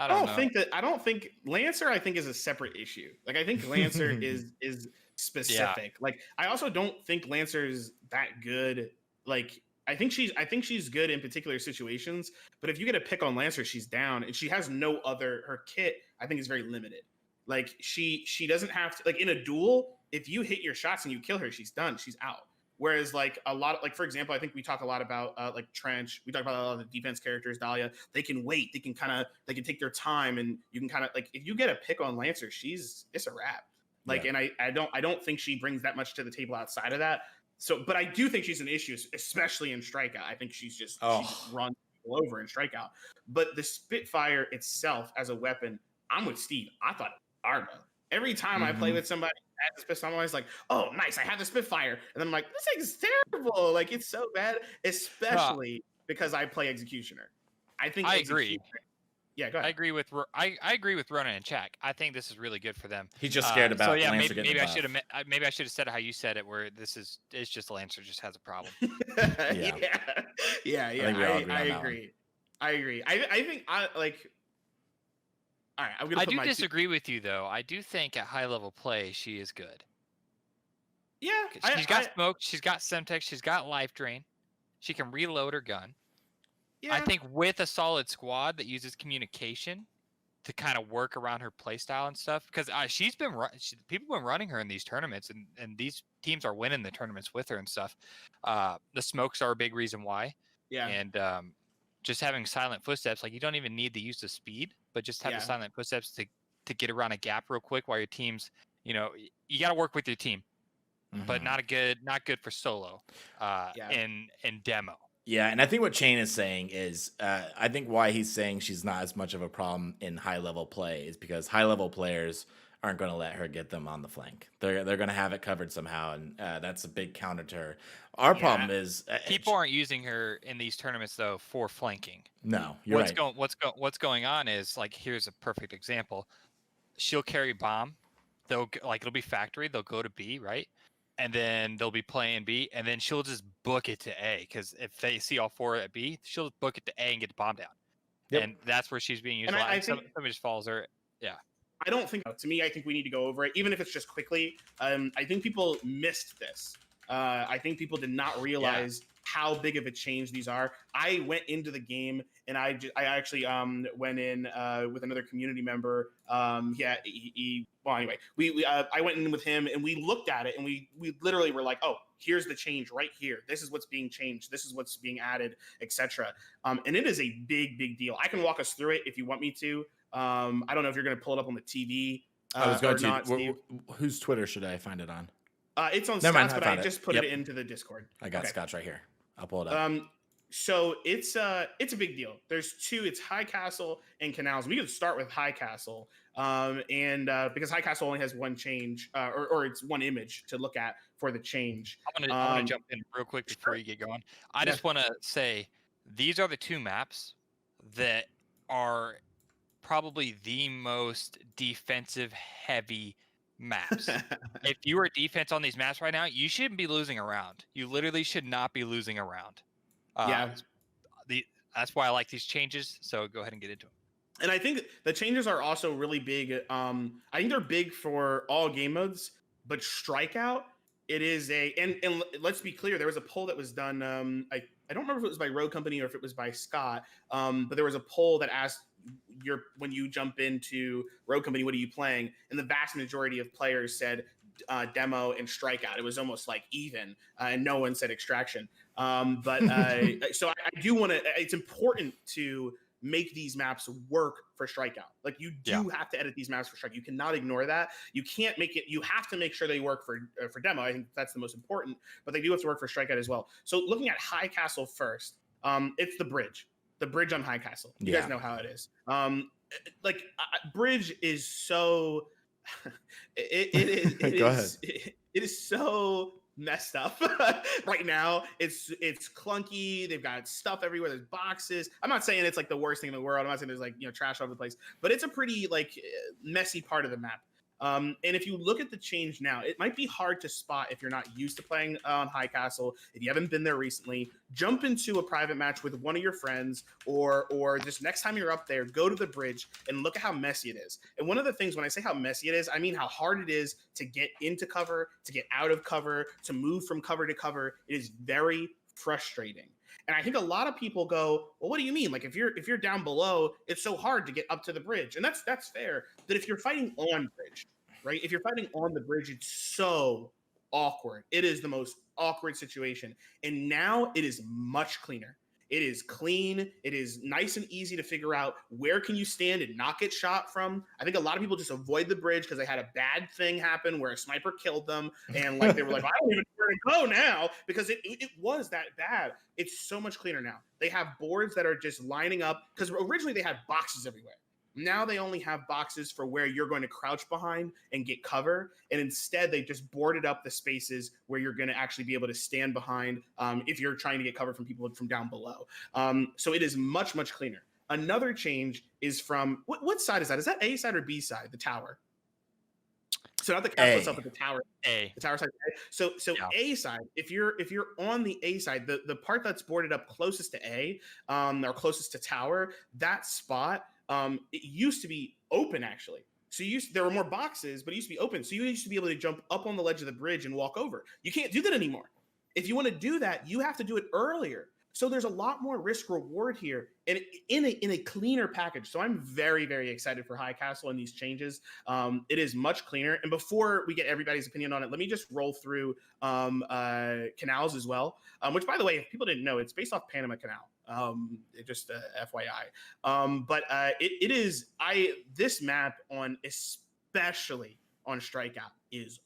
Speaker 2: don't know.
Speaker 3: I don't think Lancer, I think, is a separate issue. Like, I think Lancer is specific. Like, I also don't think Lancer is that good. Like, I think she's good in particular situations, but if you get a pick on Lancer, she's down, and she has no other. Her kit, I think, is very limited. Like, she doesn't have to, like, in a duel, if you hit your shots and you kill her, she's done. She's out. Whereas, like, a lot of, like, for example, I think we talk a lot about like Trench. We talk about a lot of the defense characters. Dahlia, they can wait. They can take their time, and you can kind of, like, if you get a pick on Lancer, it's a wrap. Like, and I don't think she brings that much to the table outside of that. So, but I do think she's an issue, especially in Strikeout. I think she's just she runs people over in Strikeout. But the Spitfire itself as a weapon, I'm with Steve. I thought Arma. Every time I play with somebody at the Spitfire, I'm always like, oh, nice, I have the Spitfire. And then I'm like, this thing's terrible. Like, it's so bad, especially because I play Executioner. I think
Speaker 2: I agree.
Speaker 3: Yeah, go ahead.
Speaker 2: I agree with Ronan and Chak. I think this is really good for them.
Speaker 1: He's just scared about Lancer getting
Speaker 2: maybe I should have said it how you said it, where it's just Lancer just has a problem.
Speaker 3: Yeah. I agree. I think all right, I'm gonna.
Speaker 2: I do disagree with you, though. I do think at high level play she is good.
Speaker 3: Yeah,
Speaker 2: she's got smoke. She's got Semtex. She's got life drain. She can reload her gun. Yeah. I think with a solid squad that uses communication to kind of work around her playstyle and stuff, because people have been running her in these tournaments, and these teams are winning the tournaments with her and stuff. The smokes are a big reason why. Yeah. And just having silent footsteps, like, you don't even need to use the speed, but just have the silent footsteps to get around a gap real quick while your team's, you got to work with your team, but not good for solo in demo.
Speaker 1: Yeah, and I think what Chain is saying is, I think why he's saying she's not as much of a problem in high-level play is because high-level players aren't going to let her get them on the flank. They're going to have it covered somehow, and that's a big counter to her. Our problem is
Speaker 2: people aren't using her in these tournaments, though, for flanking.
Speaker 1: No, you're right.
Speaker 2: What's going on is, like, here's a perfect example. She'll carry bomb. It'll be factory. They'll go to B, right? And then they'll be playing B, and then she'll just book it to A, because if they see all four at B, she'll book it to A and get the bomb down. Yep. And that's where she's being used. And I think somebody just follows her. Yeah.
Speaker 3: I don't think, to me, I think we need to go over it, even if it's just quickly. I think people missed this. I think people did not realize how big of a change these are. I went into the game, and I actually went in with another community member. Well, anyway, I went in with him, and we looked at it, and we literally were like, oh, here's the change right here. This is what's being changed. This is what's being added, etc. And it is a big deal. I can walk us through it if you want me to. I don't know if you're going to pull it up on the TV.
Speaker 1: I was going to. Whose Twitter should I find it on?
Speaker 3: It's on Scott's, but I just put it into the Discord.
Speaker 1: I got Scott's right here. I'll pull it up.
Speaker 3: So it's a big deal. There's two. It's High Castle and Canals. We can start with High Castle, because High Castle only has one change, or it's one image to look at for the change.
Speaker 2: I'm gonna jump in real quick before you get going. I just want to say these are the two maps that are probably the most defensive heavy maps. If you are defense on these maps right now, you shouldn't be losing a round. You literally should not be losing a round. That's why I like these changes. So go ahead and get into them.
Speaker 3: And I think the changes are also really big. I think they're big for all game modes, but Strikeout, it is and let's be clear, there was a poll that was done. I don't remember if it was by RoCo Company or if it was by Scott, but there was a poll that asked when you jump into RoCo Company, what are you playing? And the vast majority of players said demo and Strikeout. It was almost like even, and no one said Extraction. So I do want to. It's important to make these maps work for Strikeout. Like, you do have to edit these maps for Strikeout. You cannot ignore that. You can't make it. You have to make sure they work for demo. I think that's the most important. But they do have to work for Strikeout as well. So looking at High Castle first, it's the bridge. the bridge on High Castle. You
Speaker 1: Yeah.
Speaker 3: guys know how it is. Bridge is so it
Speaker 1: Go
Speaker 3: is it is so messed up right now. It's clunky. They've got stuff everywhere. There's boxes. I'm not saying it's like the worst thing in the world. I'm not saying there's like, trash all over the place, but it's a pretty like messy part of the map. And if you look at the change now, it might be hard to spot if you're not used to playing on High Castle. If you haven't been there recently, jump into a private match with one of your friends, or just next time you're up there, go to the bridge and look at how messy it is. And one of the things, when I say how messy it is, I mean how hard it is to get into cover, to get out of cover, to move from cover to cover. It is very frustrating. And I think a lot of people go, well, what do you mean? Like if you're down below, it's so hard to get up to the bridge. And that's fair. But if you're fighting on bridge, right? If you're fighting on the bridge, it's so awkward. It is the most awkward situation. And now it is much cleaner. It is clean. It is nice and easy to figure out where can you stand and not get shot from. I think a lot of people just avoid the bridge because they had a bad thing happen where a sniper killed them. And like they were like, I don't even know where to go now, because it was that bad. It's so much cleaner now. They have boards that are just lining up, because originally they had boxes everywhere. Now they only have boxes for where you're going to crouch behind and get cover. And instead, they just boarded up the spaces where you're going to actually be able to stand behind if you're trying to get cover from people from down below. So it is much, much cleaner. Another change is from, what side is that? Is that A side or B side, the tower? So not the castle itself, but the tower.
Speaker 2: A.
Speaker 3: The tower side. So yeah. A side, if you're on the A side, the part that's boarded up closest to A, or closest to tower, that spot, it used to be open, actually. So there were more boxes, but it used to be open. So you used to be able to jump up on the ledge of the bridge and walk over. You can't do that anymore. If you want to do that, you have to do it earlier. So there's a lot more risk reward here, and in a cleaner package. So I'm very, very excited for High Castle and these changes. It is much cleaner. And before we get everybody's opinion on it, let me just roll through canals as well. Which, by the way, if people didn't know, it's based off Panama Canal. Just FYI. But it is this map on, especially on Strikeout, is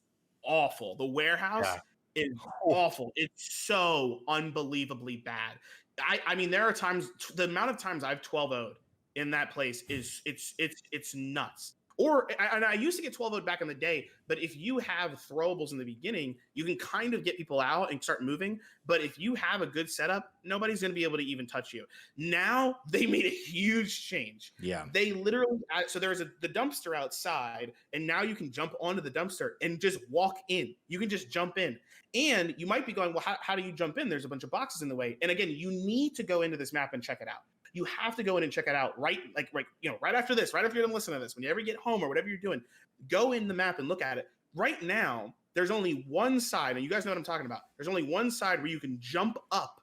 Speaker 3: awful. The warehouse. Yeah. Is awful. It's so unbelievably bad. I mean, there are times, the amount of times I've 12-0'd in that place is it's nuts. And I used to get 12-0'd back in the day, but if you have throwables in the beginning, you can kind of get people out and start moving. But if you have a good setup, nobody's going to be able to even touch you. Now they made a huge change.
Speaker 1: Yeah.
Speaker 3: They literally, so there's the dumpster outside, and now you can jump onto the dumpster and just walk in. You can just jump in. And you might be going, well, how do you jump in? There's a bunch of boxes in the way. And again, you need to go into this map and check it out. You have to go in and check it out right after this, right after you're done listening to this, when you ever get home or whatever you're doing, go in the map and look at it. Right now, there's only one side, and you guys know what I'm talking about. There's only one side where you can jump up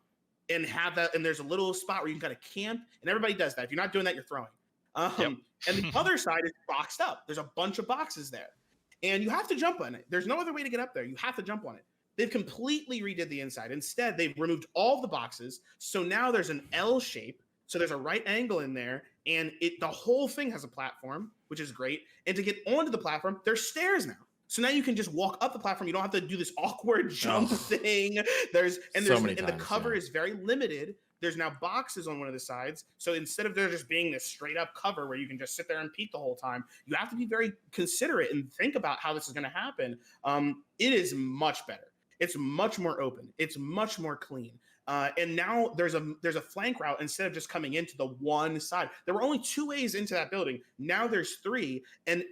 Speaker 3: and have that, and there's a little spot where you can kind of camp, and everybody does that. If you're not doing that, you're throwing. Yep. And the other side is boxed up. There's a bunch of boxes there, and you have to jump on it. There's no other way to get up there. You have to jump on it. They've completely redid the inside. Instead, they've removed all the boxes, so now there's an L shape. So there's a right angle in there, and the whole thing has a platform, which is great. And to get onto the platform, there's stairs now. So now you can just walk up the platform. You don't have to do this awkward jump thing. The cover is very limited. There's now boxes on one of the sides. So instead of there just being this straight up cover where you can just sit there and peek the whole time, you have to be very considerate and think about how this is going to happen. It is much better. It's much more open. It's much more clean. And now there's a flank route instead of just coming into the one side. There were only 2 ways into that building. Now there's 3, and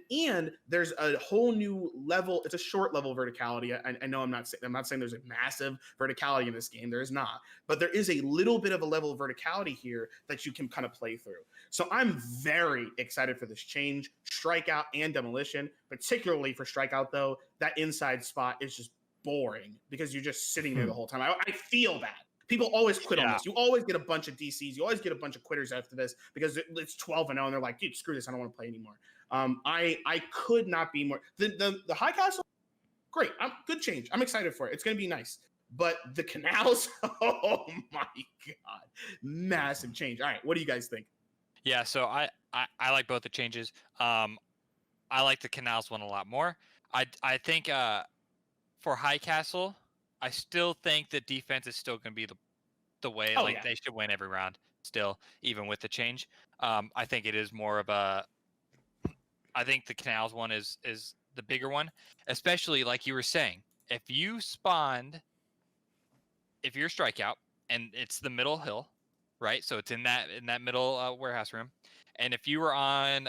Speaker 3: there's a whole new level. It's a short level verticality. I know I'm not saying there's a massive verticality in this game. There is not, but there is a little bit of a level of verticality here that you can kind of play through. So I'm very excited for this change. Strikeout and Demolition, particularly for Strikeout though, that inside spot is just boring because you're just sitting there the whole time. I feel bad. People always quit on this. You always get a bunch of DCs. You always get a bunch of quitters after this because it's 12-0 and they're like, dude, screw this. I don't want to play anymore. I could not be more. The High Castle, great. Good change. I'm excited for it. It's going to be nice. But the canals, oh my God, massive change. All right, what do you guys think?
Speaker 2: Yeah, so I like both the changes. I like the canals one a lot more. I think for High Castle, I still think the defense is still going to be the way. They should win every round. still, even with the change. I think it is more of a. I think the canals one is the bigger one, especially like you were saying. If you're strikeout and it's the middle hill, right? So it's in that middle warehouse room, and if you were on,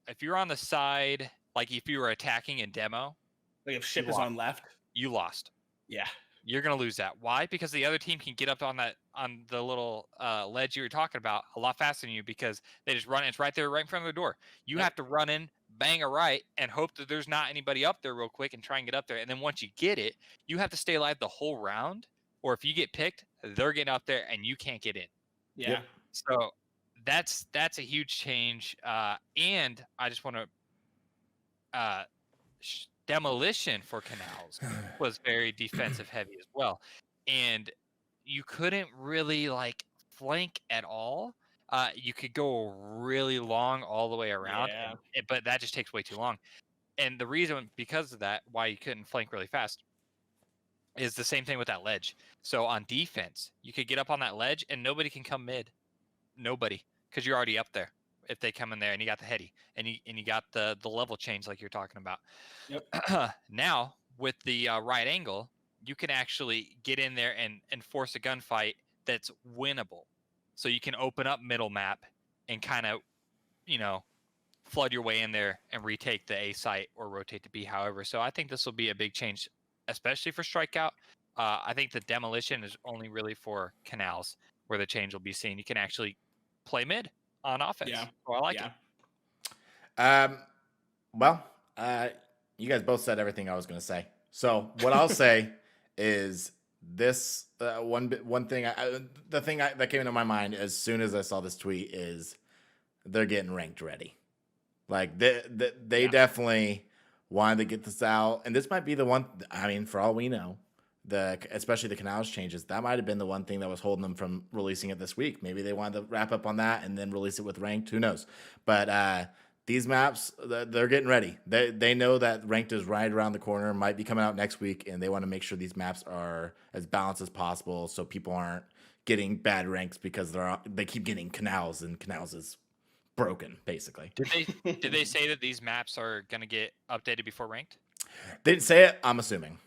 Speaker 2: if you were on the side, like if you were attacking in demo,
Speaker 3: Like if ship is on left.
Speaker 2: you lost.
Speaker 3: Yeah.
Speaker 2: You're gonna lose that. Why? Because the other team can get up on the little ledge you were talking about a lot faster than you because they just run. It's right there, right in front of the door. You have to run in, bang a right, and hope that there's not anybody up there real quick and try and get up there. And then once you get it, you have to stay alive the whole round. Or if you get picked, they're getting up there and you can't get in.
Speaker 3: Yeah.
Speaker 1: Yep.
Speaker 2: So that's a huge change. And I just want to demolition for canals was very defensive heavy as well, and you couldn't really like flank at all. You could go really long all the way around, but that just takes way too long. And the reason because of that why you couldn't flank really fast is the same thing with that ledge. So on defense, you could get up on that ledge and nobody can come mid. Nobody, because you're already up there. If they come in there and you got the heady and you got the level change like you're talking about.
Speaker 3: Yep.
Speaker 2: Now with the right angle, you can actually get in there and force a gunfight that's winnable. So you can open up middle map and kind of, flood your way in there and retake the A site or rotate to B. However, so I think this will be a big change, especially for strikeout. I think the demolition is only really for canals where the change will be seen. You can actually play mid on offense.
Speaker 3: Yeah.
Speaker 2: So I like it.
Speaker 1: Well, you guys both said everything I was going to say. So what I'll say is this one thing. That came into my mind as soon as I saw this tweet is they're getting ranked ready. Like they definitely wanted to get this out, and this might be the one. I mean, for all we know, especially the canals changes, that might have been the one thing that was holding them from releasing it this week. Maybe they wanted to wrap up on that and then release it with ranked. Who knows? But these maps, they're getting ready. They know that ranked is right around the corner, might be coming out next week, and they want to make sure these maps are as balanced as possible so people aren't getting bad ranks because they keep getting canals, and canals is broken, basically.
Speaker 2: Did they say that these maps are going to get updated before ranked?
Speaker 1: They didn't say it. I'm assuming.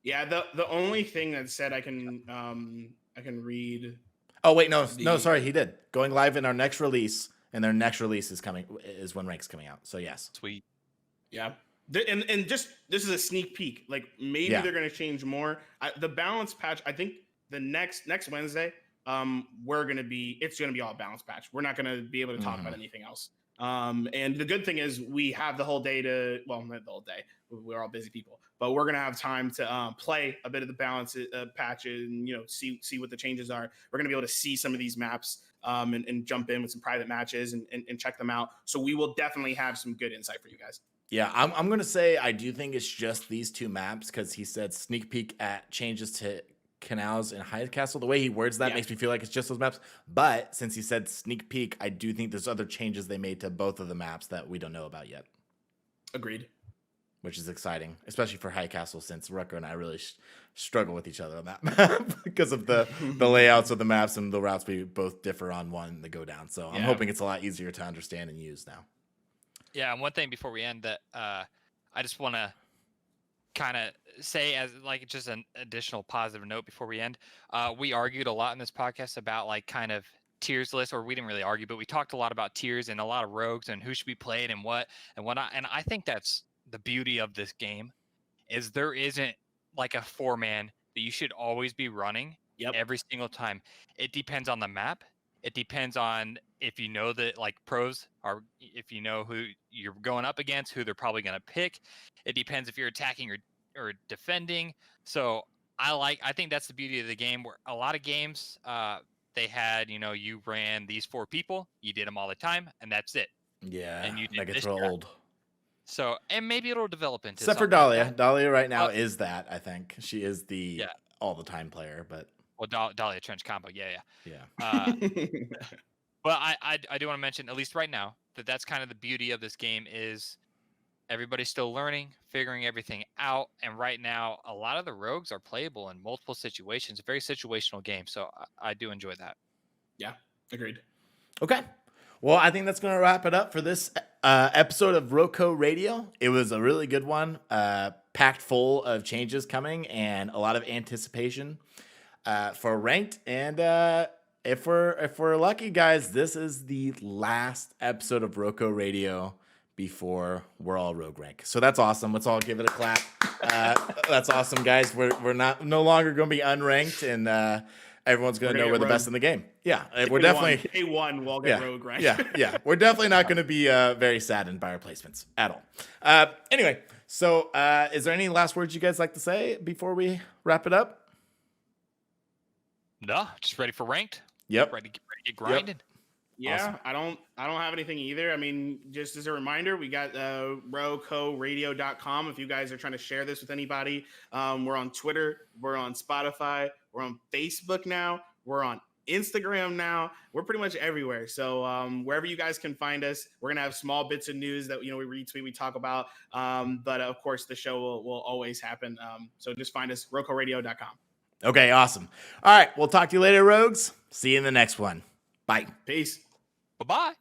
Speaker 3: Yeah, the only thing that said I can read.
Speaker 1: Oh wait, no, sorry, he did. Going live in our next release, and their next release is when rank's coming out. So yes,
Speaker 2: sweet.
Speaker 3: Yeah, and just this is a sneak peek. Like maybe they're gonna change more. The balance patch. I think the next Wednesday, it's gonna be all balance patch. We're not gonna be able to talk about anything else. And the good thing is we have the whole day not the whole day. We're all busy people, but we're going to have time to play a bit of the balance patch and, see what the changes are. We're going to be able to see some of these maps and jump in with some private matches and check them out. So we will definitely have some good insight for you guys.
Speaker 1: Yeah, I'm going to say I do think it's just these two maps because he said sneak peek at changes to canals and Hyatt Castle. The way he words that makes me feel like it's just those maps. But since he said sneak peek, I do think there's other changes they made to both of the maps that we don't know about yet.
Speaker 3: Agreed.
Speaker 1: Which is exciting, especially for High Castle, since Rucker and I really struggle with each other on that map because of the layouts of the maps and the routes we both differ on one to go down. So I'm hoping it's a lot easier to understand and use now.
Speaker 2: Yeah, and one thing before we end that I just want to kind of say as like just an additional positive note before we end. We argued a lot in this podcast about like kind of tiers list, or we didn't really argue, but we talked a lot about tiers and a lot of rogues and who should be played and what and whatnot. And I think that's the beauty of this game is there isn't like a 4-man that you should always be running every single time. It depends on the map. It depends on if you know that like pros are, if you know who you're going up against, who they're probably going to pick. It depends if you're attacking or defending. So I think that's the beauty of the game, where a lot of games they had, you ran these 4 people, you did them all the time, and that's it.
Speaker 1: Yeah,
Speaker 2: and you did
Speaker 1: that gets
Speaker 2: this
Speaker 1: real
Speaker 2: track.
Speaker 1: old.
Speaker 2: So, and maybe it'll develop into
Speaker 1: except for
Speaker 2: something
Speaker 1: Dahlia.
Speaker 2: like
Speaker 1: Dahlia right now is that, I think. She is the all the time player, but
Speaker 2: Dahlia trench combo, yeah.
Speaker 3: But
Speaker 2: I do want to mention, at least right now, that's kind of the beauty of this game is everybody's still learning, figuring everything out, and right now a lot of the rogues are playable in multiple situations. A very situational game, so I do enjoy that.
Speaker 3: Yeah, Agreed.
Speaker 1: Okay. Well, I think that's going to wrap it up for this episode of RoCo Radio. It was a really good one, packed full of changes coming and a lot of anticipation for ranked. And if we're lucky, guys, this is the last episode of RoCo Radio before we're all Rogue Rank. So that's awesome. Let's all give it a clap. That's awesome, guys. We're no longer going to be unranked, and everyone's going to know we're the best in the game. Yeah, we're definitely
Speaker 3: day one. We'll get Rogue Rank.
Speaker 1: Yeah. We're definitely not going to be very saddened by our placements at all. Anyway, so is there any last words you guys like to say before we wrap it up?
Speaker 2: No, just ready for ranked.
Speaker 1: Yep.
Speaker 2: Ready to get grinding.
Speaker 1: Yep.
Speaker 3: Yeah,
Speaker 1: Awesome.
Speaker 3: I don't have anything either. I mean, just as a reminder, we got RoCoRadio.com. If you guys are trying to share this with anybody, we're on Twitter, we're on Spotify, we're on Facebook now, we're on Instagram now. We're pretty much everywhere. So wherever you guys can find us, we're gonna have small bits of news that we retweet, we talk about. But of course, the show will always happen. So just find us RoCoRadio.com.
Speaker 1: Okay, awesome. All right, we'll talk to you later, Rogues. See you in the next one. Bye.
Speaker 3: Peace.
Speaker 2: Bye-bye.